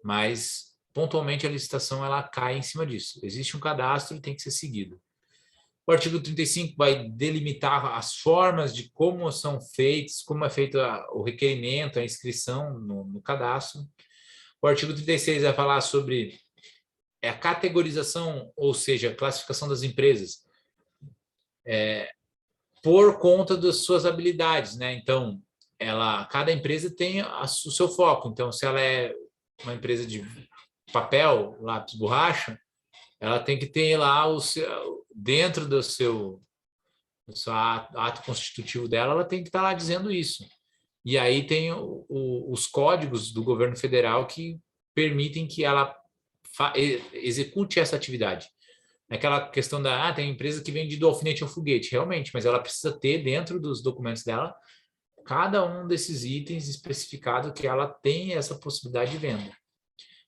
Mas, pontualmente, a licitação ela cai em cima disso. Existe um cadastro e tem que ser seguido. O artigo 35 vai delimitar as formas de como são feitos, como é feito o requerimento, a inscrição no cadastro. O artigo 36 vai falar sobre a categorização, ou seja, a classificação das empresas, por conta das suas habilidades, né? Então, cada empresa tem o seu foco. Então, se ela é uma empresa de papel, lápis, borracha, ela tem que ter lá dentro do seu ato constitutivo dela, ela tem que estar lá dizendo isso. E aí tem os códigos do governo federal que permitem que ela execute essa atividade. Aquela questão tem empresa que vende do alfinete ao foguete, realmente, mas ela precisa ter dentro dos documentos dela cada um desses itens especificado que ela tem essa possibilidade de venda,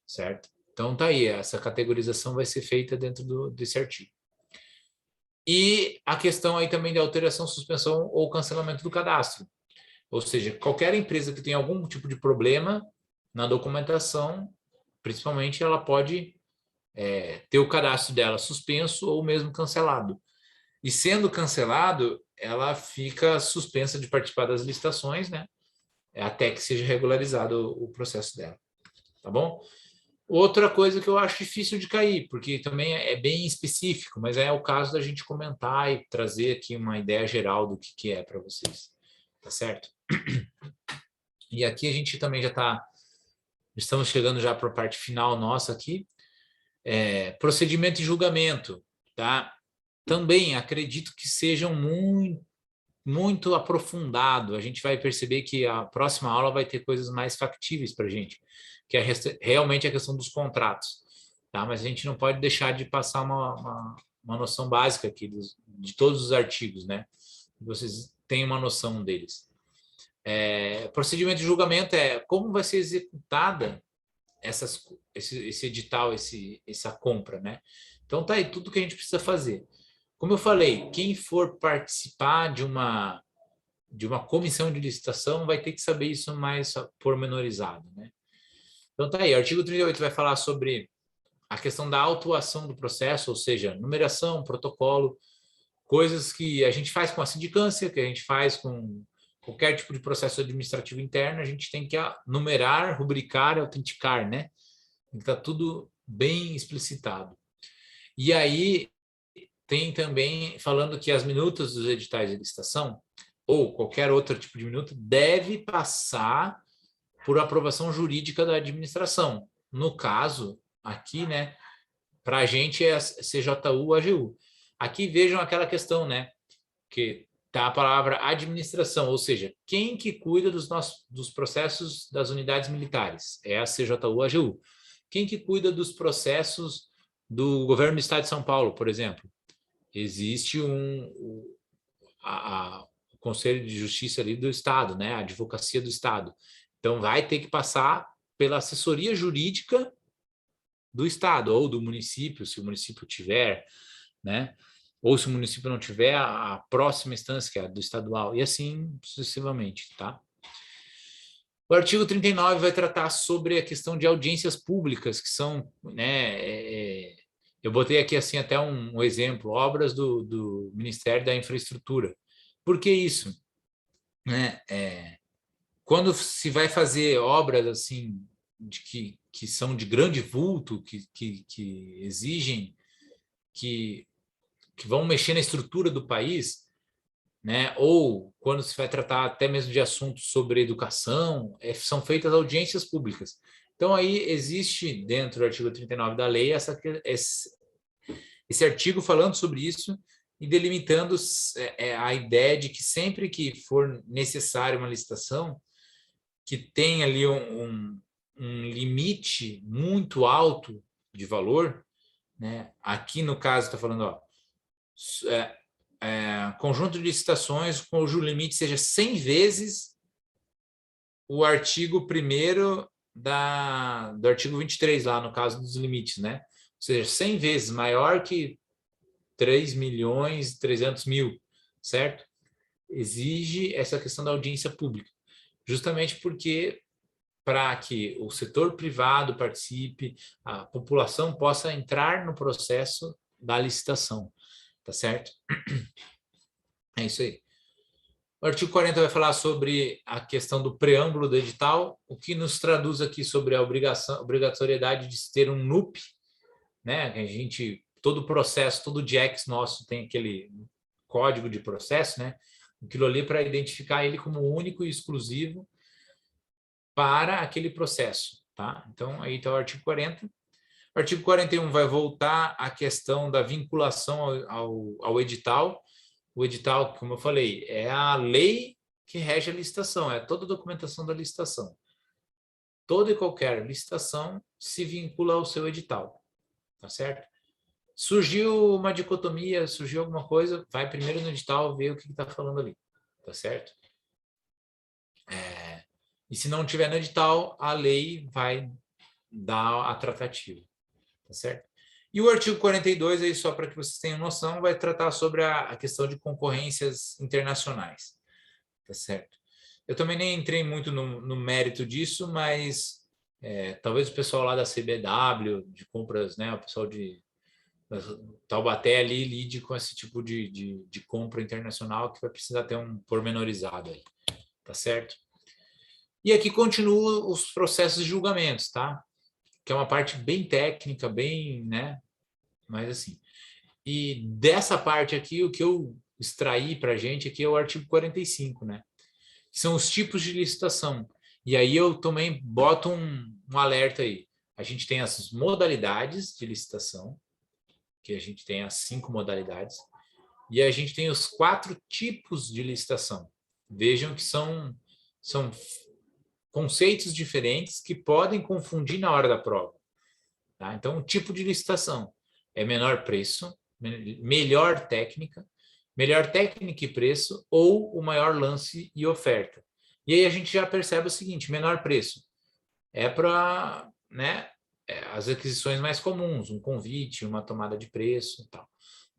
certo? Então tá aí, essa categorização vai ser feita dentro desse artigo. E a questão aí também de alteração, suspensão ou cancelamento do cadastro. Ou seja, qualquer empresa que tenha algum tipo de problema na documentação, principalmente, ela pode ter o cadastro dela suspenso ou mesmo cancelado. E sendo cancelado, ela fica suspensa de participar das licitações, né? Até que seja regularizado o processo dela. Tá bom? Outra coisa que eu acho difícil de cair, porque também é bem específico, mas é o caso da gente comentar e trazer aqui uma ideia geral do que é para vocês. Tá certo? E aqui a gente também estamos chegando já para a parte final nossa aqui. Procedimento e julgamento, tá? Também acredito que sejam muito aprofundado. A gente vai perceber que a próxima aula vai ter coisas mais factíveis para a gente, que é realmente a questão dos contratos, tá? Mas a gente não pode deixar de passar uma noção básica aqui de todos os artigos, né? Vocês têm uma noção deles. Procedimento de julgamento é como vai ser executada esse edital, essa compra, né? Então tá aí tudo que a gente precisa fazer. Como eu falei, quem for participar de uma comissão de licitação vai ter que saber isso mais pormenorizado, né? Então tá aí, o artigo 38 vai falar sobre a questão da autuação do processo, ou seja, numeração, protocolo, coisas que a gente faz com a sindicância, que a gente faz com qualquer tipo de processo administrativo interno, a gente tem que numerar, rubricar, autenticar, né? Tem que estar tudo bem explicitado. E aí tem também falando que as minutas dos editais de licitação, ou qualquer outro tipo de minuta, deve passar por aprovação jurídica da administração. No caso, aqui, né, para a gente é a CJU, AGU. Aqui vejam aquela questão, né, que tá a palavra administração, ou seja, quem que cuida dos processos das unidades militares? É a CJU, AGU. Quem que cuida dos processos do governo do Estado de São Paulo, por exemplo? Existe o Conselho de Justiça ali do Estado, né? A Advocacia do Estado. Então, vai ter que passar pela assessoria jurídica do Estado ou do município, se o município tiver, né? Ou se o município não tiver, a próxima instância, que é a do estadual, e assim sucessivamente, tá? O artigo 39 vai tratar sobre a questão de audiências públicas, que são, né, eu botei aqui assim até um exemplo, obras do Ministério da Infraestrutura. Por que isso? Né? Quando se vai fazer obras assim que são de grande vulto, que exigem, que vão mexer na estrutura do país, né? Ou quando se vai tratar até mesmo de assuntos sobre educação, são feitas audiências públicas. Então, aí existe, dentro do artigo 39 da lei, esse artigo falando sobre isso e delimitando a ideia de que sempre que for necessário uma licitação, que tem ali um limite muito alto de valor, né? Aqui, no caso, está falando, ó, conjunto de licitações cujo limite seja 100 vezes o artigo 1º do artigo 23, lá no caso dos limites, né? Ou seja, 100 vezes maior que 3.300.000, certo? Exige essa questão da audiência pública, justamente porque para que o setor privado participe, a população possa entrar no processo da licitação, tá certo? É isso aí. O artigo 40 vai falar sobre a questão do preâmbulo do edital, o que nos traduz aqui sobre a obrigatoriedade de ter um NUP, né? A gente, todo o processo, todo o JAX nosso tem aquele código de processo, né? Aquilo ali para identificar ele como único e exclusivo para aquele processo, tá? Então, aí está o artigo 40. O artigo 41 vai voltar à questão da vinculação ao edital. O edital, como eu falei, é a lei que rege a licitação, é toda a documentação da licitação. Toda e qualquer licitação se vincula ao seu edital, tá certo? Surgiu uma dicotomia, surgiu alguma coisa, vai primeiro no edital ver o que está falando ali, tá certo? E se não tiver no edital, a lei vai dar a tratativa, tá certo? E o artigo 42, aí só para que vocês tenham noção, vai tratar sobre a questão de concorrências internacionais, tá certo? Eu também nem entrei muito no mérito disso, mas talvez o pessoal lá da CBW, de compras, né, o pessoal de Taubaté ali lide com esse tipo de compra internacional que vai precisar ter um pormenorizado aí, tá certo? E aqui continuam os processos de julgamentos, tá? Que é uma parte bem técnica, bem, né? Mas assim. E dessa parte aqui, o que eu extraí para a gente aqui é o artigo 45, né? Que são os tipos de licitação. E aí eu também boto um alerta aí. A gente tem as modalidades de licitação, que a gente tem as 5 modalidades, e a gente tem os 4 tipos de licitação. Vejam que são conceitos diferentes que podem confundir na hora da prova. Tá? Então, o tipo de licitação é menor preço, melhor técnica e preço, ou o maior lance e oferta. E aí a gente já percebe o seguinte: menor preço é para, né, as aquisições mais comuns, um convite, uma tomada de preço, tal.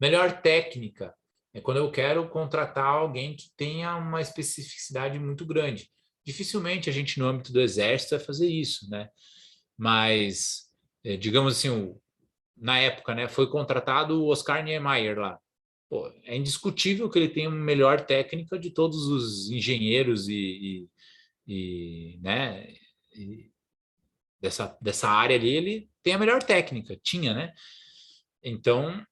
Melhor técnica é quando eu quero contratar alguém que tenha uma especificidade muito grande. Dificilmente a gente, no âmbito do Exército, vai fazer isso, né? Mas, digamos assim, na época, né, foi contratado o Oscar Niemeyer lá. Pô, é indiscutível que ele tem a melhor técnica de todos os engenheiros né, dessa área ali, ele tem a melhor técnica, tinha, né? Então,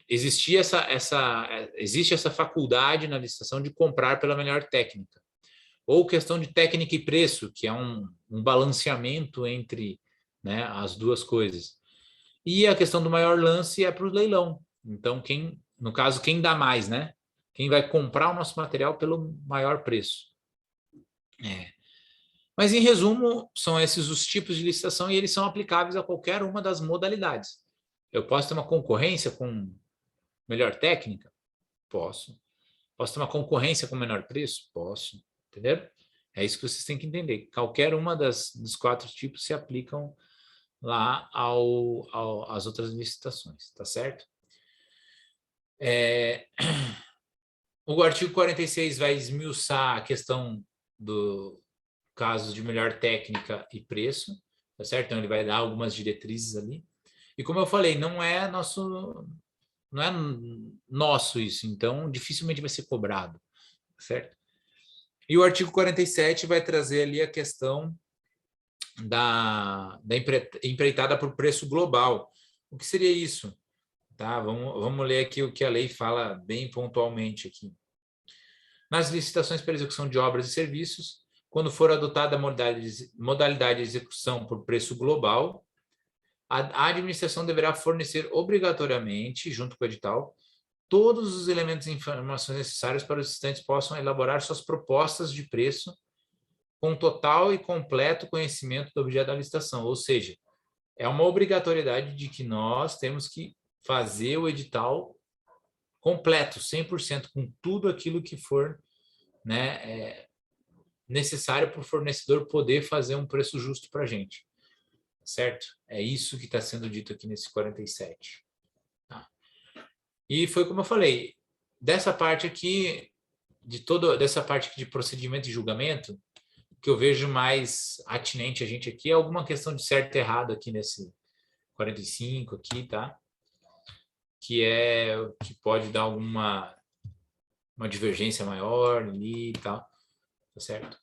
existe essa faculdade na licitação de comprar pela melhor técnica. Ou questão de técnica e preço, que é um balanceamento entre, né, as duas coisas. E a questão do maior lance é para o leilão. Então, no caso, quem dá mais, né? Quem vai comprar o nosso material pelo maior preço. Mas, em resumo, são esses os tipos de licitação e eles são aplicáveis a qualquer uma das modalidades. Eu posso ter uma concorrência com melhor técnica? Posso. Posso ter uma concorrência com menor preço? Posso. Entendeu? É isso que vocês têm que entender. Qualquer uma dos 4 tipos se aplicam lá às outras licitações, tá certo? O artigo 46 vai esmiuçar a questão do caso de melhor técnica e preço, tá certo? Então, ele vai dar algumas diretrizes ali. E como eu falei, não é nosso isso, então dificilmente vai ser cobrado, certo? E o artigo 47 vai trazer ali a questão da empreitada por preço global. O que seria isso? Tá? Vamos ler aqui o que a lei fala bem pontualmente aqui. Nas licitações para execução de obras e serviços, quando for adotada a modalidade de execução por preço global, a administração deverá fornecer obrigatoriamente, junto com o edital, todos os elementos e informações necessários para que os licitantes possam elaborar suas propostas de preço com total e completo conhecimento do objeto da licitação. Ou seja, é uma obrigatoriedade de que nós temos que fazer o edital completo, 100%, com tudo aquilo que for, né, necessário para o fornecedor poder fazer um preço justo para a gente. Certo? É isso que está sendo dito aqui nesse 47. Tá? E foi como eu falei, dessa parte aqui, dessa parte aqui de procedimento e julgamento, que eu vejo mais atinente a gente aqui é alguma questão de certo e errado aqui nesse 45 aqui, tá? Que pode dar uma divergência maior ali e tal, tá certo?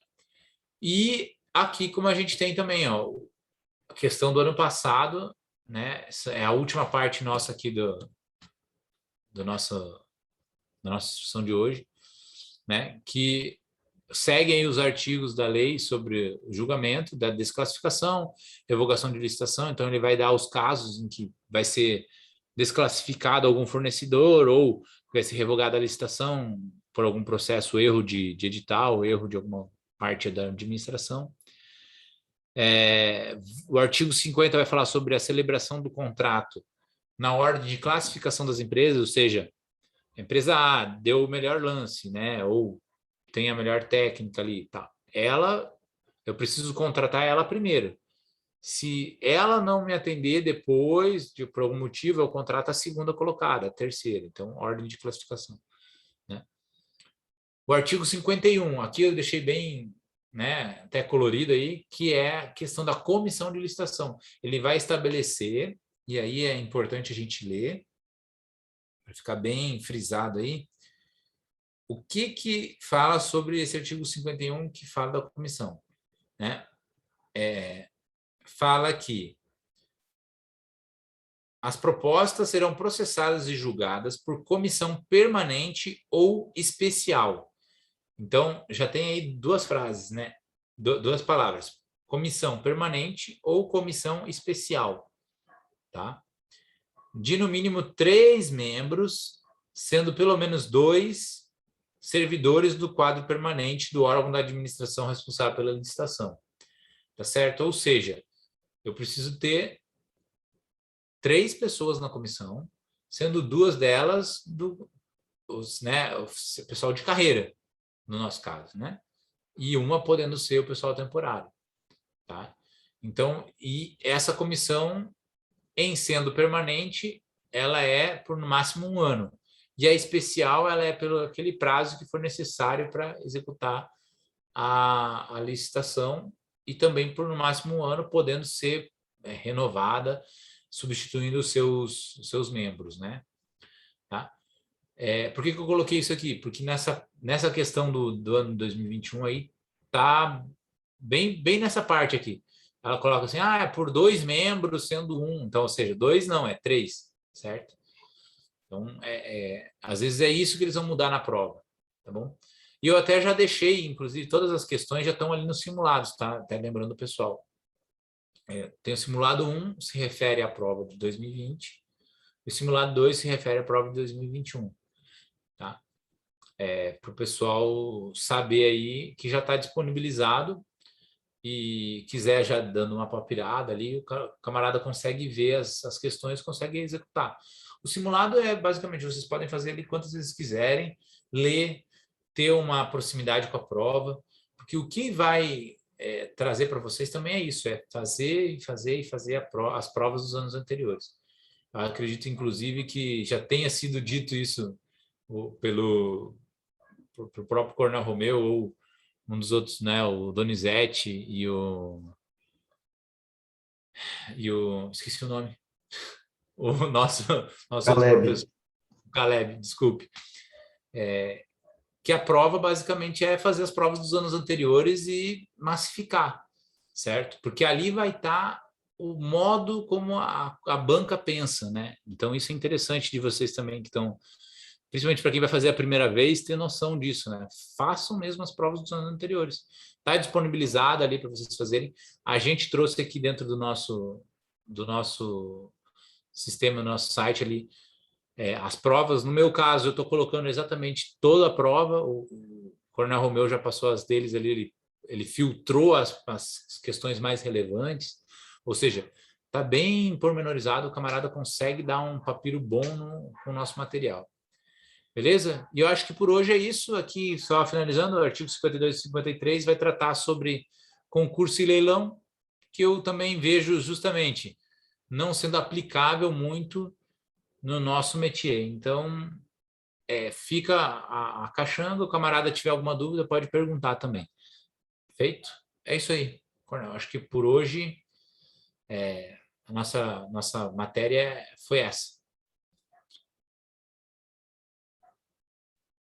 E aqui, como a gente tem também, ó, a questão do ano passado, né? Essa é a última parte nossa aqui da nossa discussão de hoje, né? Que seguem os artigos da lei sobre o julgamento, da desclassificação, revogação de licitação. Então, ele vai dar os casos em que vai ser desclassificado algum fornecedor ou vai ser revogada a licitação por algum processo, erro de edital, erro de alguma parte da administração. O artigo 50 vai falar sobre a celebração do contrato na ordem de classificação das empresas, ou seja, a empresa A deu o melhor lance, né? Ou tem a melhor técnica ali, tá? Eu preciso contratar ela primeiro. Se ela não me atender depois, por algum motivo, eu contrato a segunda colocada, a terceira. Então, ordem de classificação, né? O artigo 51, aqui eu deixei bem, né, até colorido aí, que é a questão da comissão de licitação. Ele vai estabelecer, e aí é importante a gente ler, para ficar bem frisado aí, o que fala sobre esse artigo 51 que fala da comissão, né? Fala que as propostas serão processadas e julgadas por comissão permanente ou especial. Então, já tem aí duas frases, né? Duas palavras. Comissão permanente ou comissão especial, tá? De no mínimo 3 membros, sendo pelo menos 2 servidores do quadro permanente do órgão da administração responsável pela licitação. Tá certo? Ou seja, eu preciso ter 3 pessoas na comissão, sendo 2 delas o pessoal de carreira, no nosso caso, né? E uma podendo ser o pessoal temporário, tá? Então, e essa comissão, em sendo permanente, ela é por no máximo 1 ano. E a especial, ela é pelo aquele prazo que for necessário para executar a licitação e também por no máximo 1 ano, podendo ser renovada, substituindo os seus membros, né? Tá? Por que eu coloquei isso aqui? Porque nessa questão do ano 2021 aí, tá bem nessa parte aqui. Ela coloca assim, é por 2 membros sendo 1. Então, ou seja, 2 não, é 3, certo? Então, às vezes é isso que eles vão mudar na prova, tá bom? E eu até já deixei, inclusive, todas as questões já estão ali nos simulados, tá? Até lembrando o pessoal. Tem o simulado 1, se refere à prova de 2020, e o simulado 2 se refere à prova de 2021, tá? Para o pessoal saber aí que já está disponibilizado e quiser já dando uma papirada ali, o camarada consegue ver as questões, consegue executar. O simulado basicamente, vocês podem fazer ali quantas vezes quiserem, ler, ter uma proximidade com a prova, porque o que vai trazer para vocês também é isso, é fazer e fazer e fazer as provas dos anos anteriores. Eu acredito, inclusive, que já tenha sido dito isso pelo próprio Coronel Romeu ou um dos outros, né, o Donizete e o esqueci o nome, o nosso outro Caleb. professor, Caleb, desculpe, que a prova basicamente é fazer as provas dos anos anteriores e massificar, certo? Porque ali vai estar o modo como a banca pensa, né? Então isso é interessante de vocês também que estão, principalmente para quem vai fazer a primeira vez, ter noção disso, né? Façam mesmo as provas dos anos anteriores. Está disponibilizado ali para vocês fazerem. A gente trouxe aqui dentro do nosso sistema, do nosso site ali, as provas. No meu caso, eu estou colocando exatamente toda a prova. O Coronel Romeu já passou as deles ali, ele filtrou as questões mais relevantes. Ou seja, está bem pormenorizado, o camarada consegue dar um papiro bom no nosso material. Beleza? E eu acho que por hoje é isso. Aqui, só finalizando, o artigo 52 e 53 vai tratar sobre concurso e leilão, que eu também vejo justamente não sendo aplicável muito no nosso métier. Então, fica acachando, o camarada tiver alguma dúvida, pode perguntar também. Feito? É isso aí, Coronel. Acho que por hoje a nossa matéria foi essa.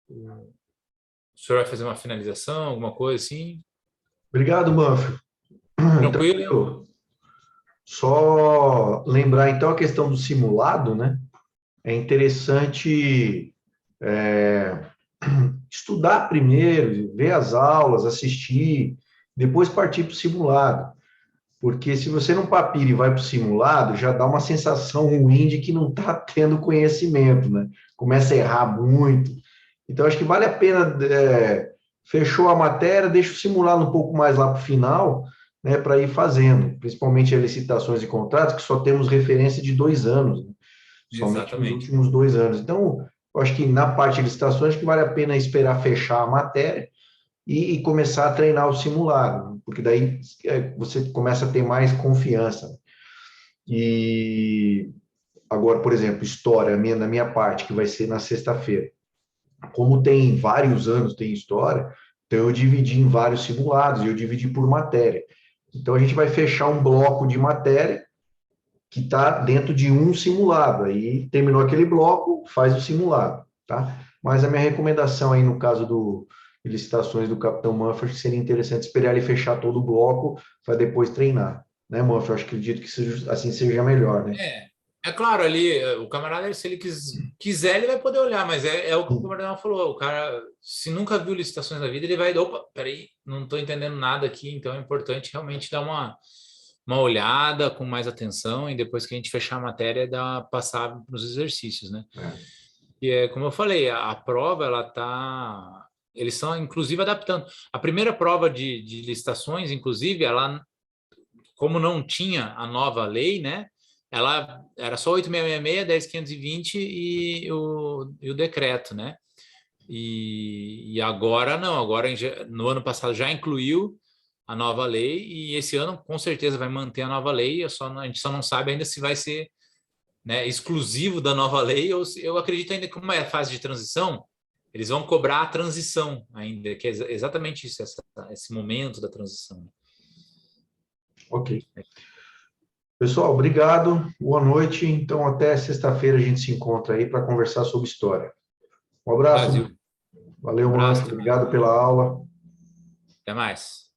O senhor vai fazer uma finalização, alguma coisa assim? Obrigado, Manfio. Tranquilo? Então, só lembrar, então, a questão do simulado, né? É interessante estudar primeiro, ver as aulas, assistir, depois partir para o simulado. Porque se você não papira e vai para o simulado, já dá uma sensação ruim de que não está tendo conhecimento, né? Começa a errar muito. Então, acho que vale a pena, fechou a matéria, deixa o simulado um pouco mais lá para o final, né, para ir fazendo, principalmente as licitações e contratos, que só temos referência de 2 anos, né? Somente nos Exatamente. últimos 2 anos. Então, eu acho que na parte de licitações, acho que vale a pena esperar fechar a matéria e começar a treinar o simulado, porque daí você começa a ter mais confiança. E agora, por exemplo, história, na minha parte, que vai ser na sexta-feira. Como tem vários anos, tem história, então eu dividi em vários simulados, eu dividi por matéria. Então a gente vai fechar um bloco de matéria que está dentro de um simulado. Aí terminou aquele bloco, faz o simulado, tá? Mas a minha recomendação aí no caso de licitações do Capitão Manfred, seria interessante esperar ele fechar todo o bloco para depois treinar, né, Manfred? Eu acredito que assim seja melhor, né? É claro, ali, o camarada, se ele quiser, ele vai poder olhar, mas é o que o camarada falou, o cara, se nunca viu licitações da vida, ele vai, opa, peraí, não estou entendendo nada aqui, então é importante realmente dar uma olhada com mais atenção e depois que a gente fechar a matéria, passar nos exercícios, né? E como eu falei, a prova, eles estão, inclusive, adaptando. A primeira prova de licitações, inclusive, ela, como não tinha a nova lei, né? Ela era só 8666, 10520 e o decreto, né? E agora não, agora no ano passado já incluiu a nova lei e esse ano com certeza vai manter a nova lei, a gente só não sabe ainda se vai ser, né, exclusivo da nova lei ou eu acredito ainda que como é fase de transição, eles vão cobrar a transição ainda, que é exatamente isso, esse momento da transição. Ok. Pessoal, obrigado, boa noite. Então, até sexta-feira a gente se encontra aí para conversar sobre história. Um abraço. Brasil. Valeu, Um abraço, Manfred. Obrigado pela aula. até mais.